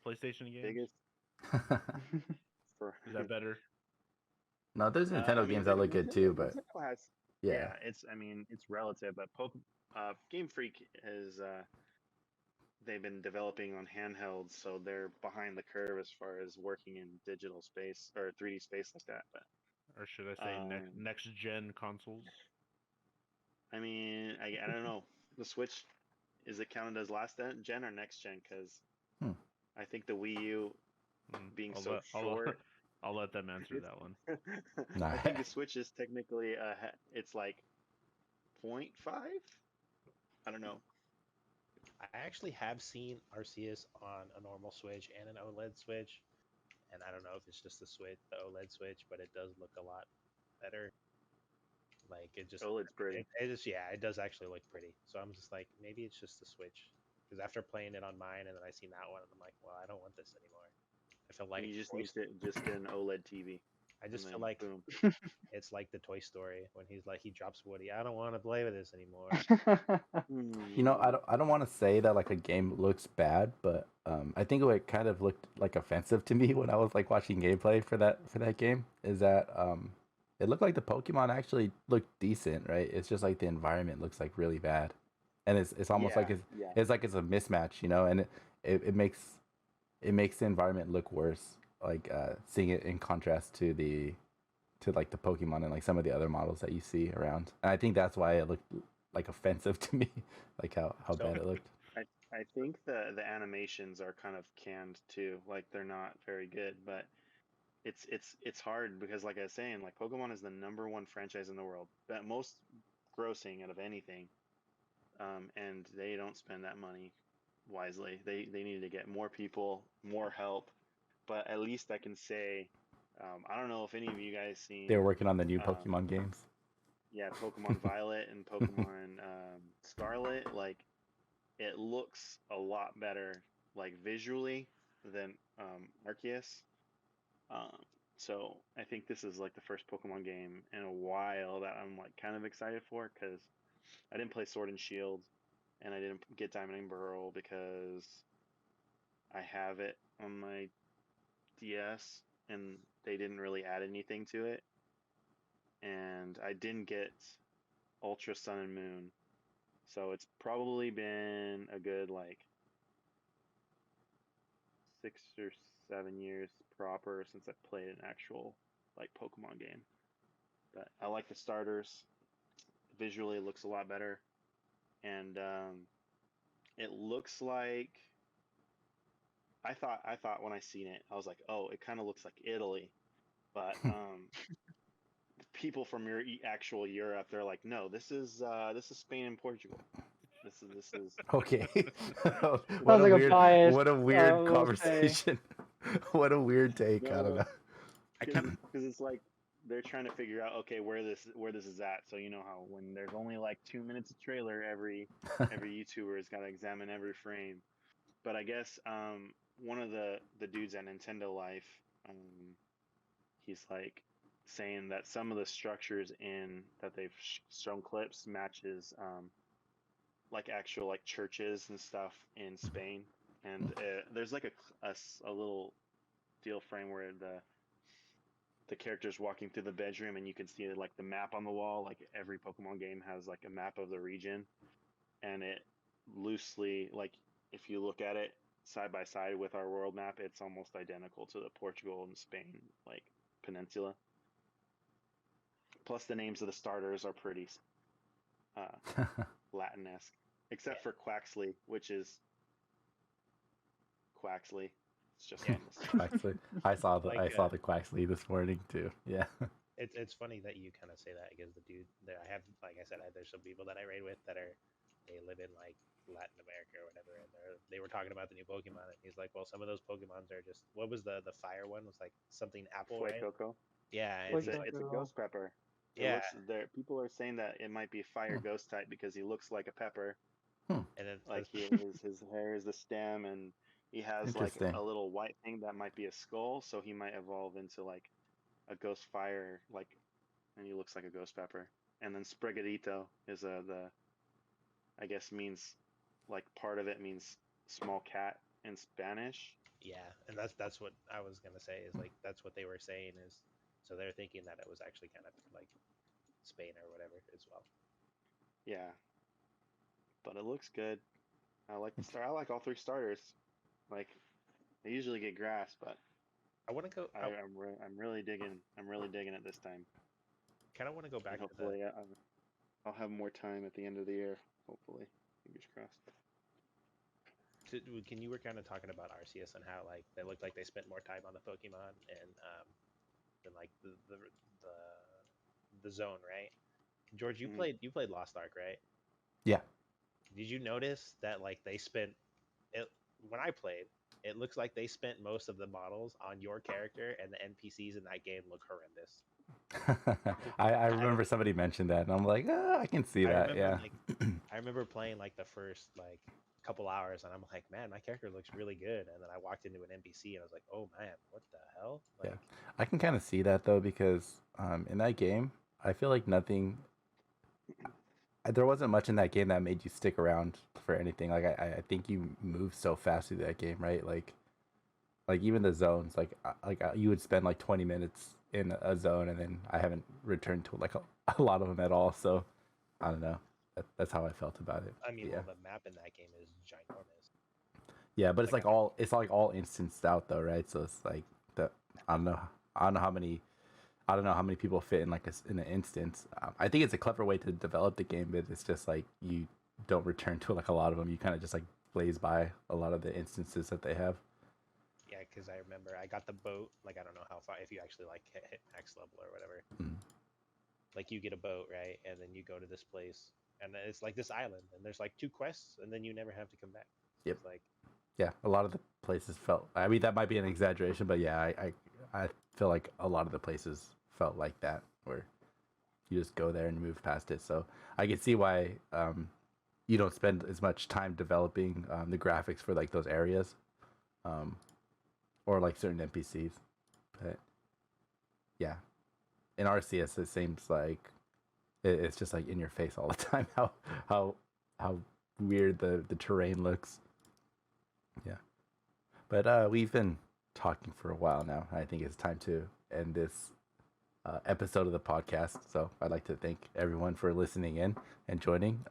PlayStation games? Biggest for Is that better? No, there's Nintendo I mean, games that look good too, but Nintendo has yeah. it's I mean it's relative, but Game Freak is they've been developing on handhelds, so they're behind the curve as far as working in digital space or 3D space like that. But Or should I say next gen consoles? I mean, I don't know. The Switch, is it counted as last gen or next gen? Because I think the Wii U being short. I'll let them answer that one. I think the Switch is technically it's like 0.5. I don't know. I actually have seen Arceus on a normal Switch and an OLED Switch, and I don't know if it's just the OLED Switch, but it does look a lot better. Like it just OLED's pretty. It does actually look pretty. So I'm just like, maybe it's just the Switch, because after playing it on mine and then I seen that one, and I'm like, well, I don't want this anymore. I feel like You just need to just get an OLED TV. I just and feel then like boom. it's like the Toy Story when he drops Woody. I don't want to play with this anymore. You know, I don't want to say that like a game looks bad, but I think what kind of looked like offensive to me when I was like watching gameplay for that game is that it looked like the Pokemon actually looked decent, right? It's just like the environment looks like really bad. and it's almost like Yeah. it's like it's a mismatch, you know, and it makes the environment look worse, like seeing it in contrast to like the Pokemon and like some of the other models that you see around. And I think that's why it looked like offensive to me, like how So- bad it looked. I think the animations are kind of canned too. Like they're not very good, but it's hard because like I was saying, like Pokemon is the #1 franchise in the world, that most grossing out of anything. And they don't spend that money wisely. They need to get more people, more help. But at least I can say, I don't know if any of you guys seen, They were working on the new um, Pokemon games. yeah, Pokemon Violet and Pokemon Scarlet. Like it looks a lot better, like visually, than Arceus. Um, so I think this is like the first Pokemon game in a while that I'm like kind of excited for because I didn't play Sword and Shield, and I didn't get Diamond and Pearl because I have it on my DS, and they didn't really add anything to it. And I didn't get Ultra Sun and Moon, so it's probably been a good like 6 or 7 years proper since I played an actual like Pokemon game. But I like the starters. Visually, it looks a lot better, and it looks like I thought when I seen it, I was like, oh, it kind of looks like Italy, but people from your actual Europe, they're like, no, this is Spain and Portugal. This is Okay. What Sounds a like a weird, biased, what a weird we'll say. conversation. What a weird take. I don't No, know. I kept because it's like they're trying to figure out okay where this is at. So you know how when there's only like 2 minutes of trailer, every YouTuber has got to examine every frame. But I guess one of the dudes at Nintendo Life, he's like saying that some of the structures in that they've shown clips matches like actual like churches and stuff in Spain, and there's like a little deal frame where the character's walking through the bedroom and you can see like the map on the wall. Like every Pokemon game has like a map of the region, and it loosely, like if you look at it side by side with our world map, it's almost identical to the Portugal and Spain like peninsula. Plus the names of the starters are pretty Latin-esque, except for Quaxley, which is Quaxley. It's just Yeah. on the start. Quaxley. I saw the Like, Quaxley this morning too. Yeah. it's funny that you kind of say that because the dude that I have, like I said, there's some people that I raid with that they live in like Latin America or whatever, and they were talking about the new Pokemon, and he's like, well, some of those Pokemons are just, what was the fire one was like something apple, right? Fuecoco. Yeah, It's and a ghost pepper. It yeah, looks there. People are saying that it might be a fire ghost type because he looks like a pepper. and then Like his hair is the stem, and he has like Interesting. a little white thing that might be a skull. So he might evolve into like a ghost fire, like, and he looks like a ghost pepper. And then Sprigatito is the I guess means like part of it means small cat in Spanish. yeah, and that's what I was gonna say is like that's what they were saying is, so they're thinking that it was actually kind of like Spain or whatever as well. Yeah, but it looks good. I like the star. I like all three starters. Like I usually get grass, but I want to go. I'm really digging it this time. Kind of want to go And back to the. hopefully I'll have more time at the end of the year. Hopefully, fingers crossed. Can you were kind of talking about Arceus and how like they looked like they spent more time on the Pokemon and than like the zone, right? George, Mhm. you played Lost Ark, right? Yeah. Did you notice that like they spent it when I played? It looks like they spent most of the models on your character, and the NPCs in that game look horrendous. I remember somebody mentioned that, and I'm like, I can see that. remember, Yeah. like, I remember playing like the first like couple hours, and I'm like, man, my character looks really good. And then I walked into an NPC, and I was like, oh man, what the hell? Like, Yeah. I can kind of see that though, because in that game, I feel like there wasn't much in that game that made you stick around for anything. Like I think you move so fast through that game, right? Like even the zones, you would spend like 20 minutes in a zone, and then I haven't returned to like a lot of them at all. So I don't know. That's how I felt about it. I mean, yeah. well, the map in that game is ginormous. Yeah, but it's Like, like all instanced out though, right? So it's like the I don't know how many people fit in like in an instance. I think it's a clever way to develop the game, but it's just like you don't return to like a lot of them. You kind of just like blaze by a lot of the instances that they have. Yeah, because I remember I got the boat. Like, I don't know how far, if you actually like hit max level or whatever. Mm. Like, you get a boat, right? And then you go to this place, and then it's like this island, and there's like 2 quests, and then you never have to come back. Yep. It's like, Yeah, a lot of the places felt. I mean, that might be an exaggeration, but yeah, I feel like a lot of the places felt like that, where you just go there and move past it. So I can see why you don't spend as much time developing the graphics for like those areas, or like certain NPCs. But yeah, in RCS it seems like it's just like in your face all the time. How weird the terrain looks. Yeah, but we've been talking for a while now. I think it's time to end this episode of the podcast. So I'd like to thank everyone for listening in and joining.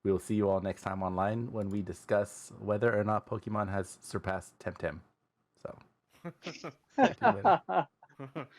We will see you all next time online when we discuss whether or not Pokemon has surpassed Temtem. So, see you later.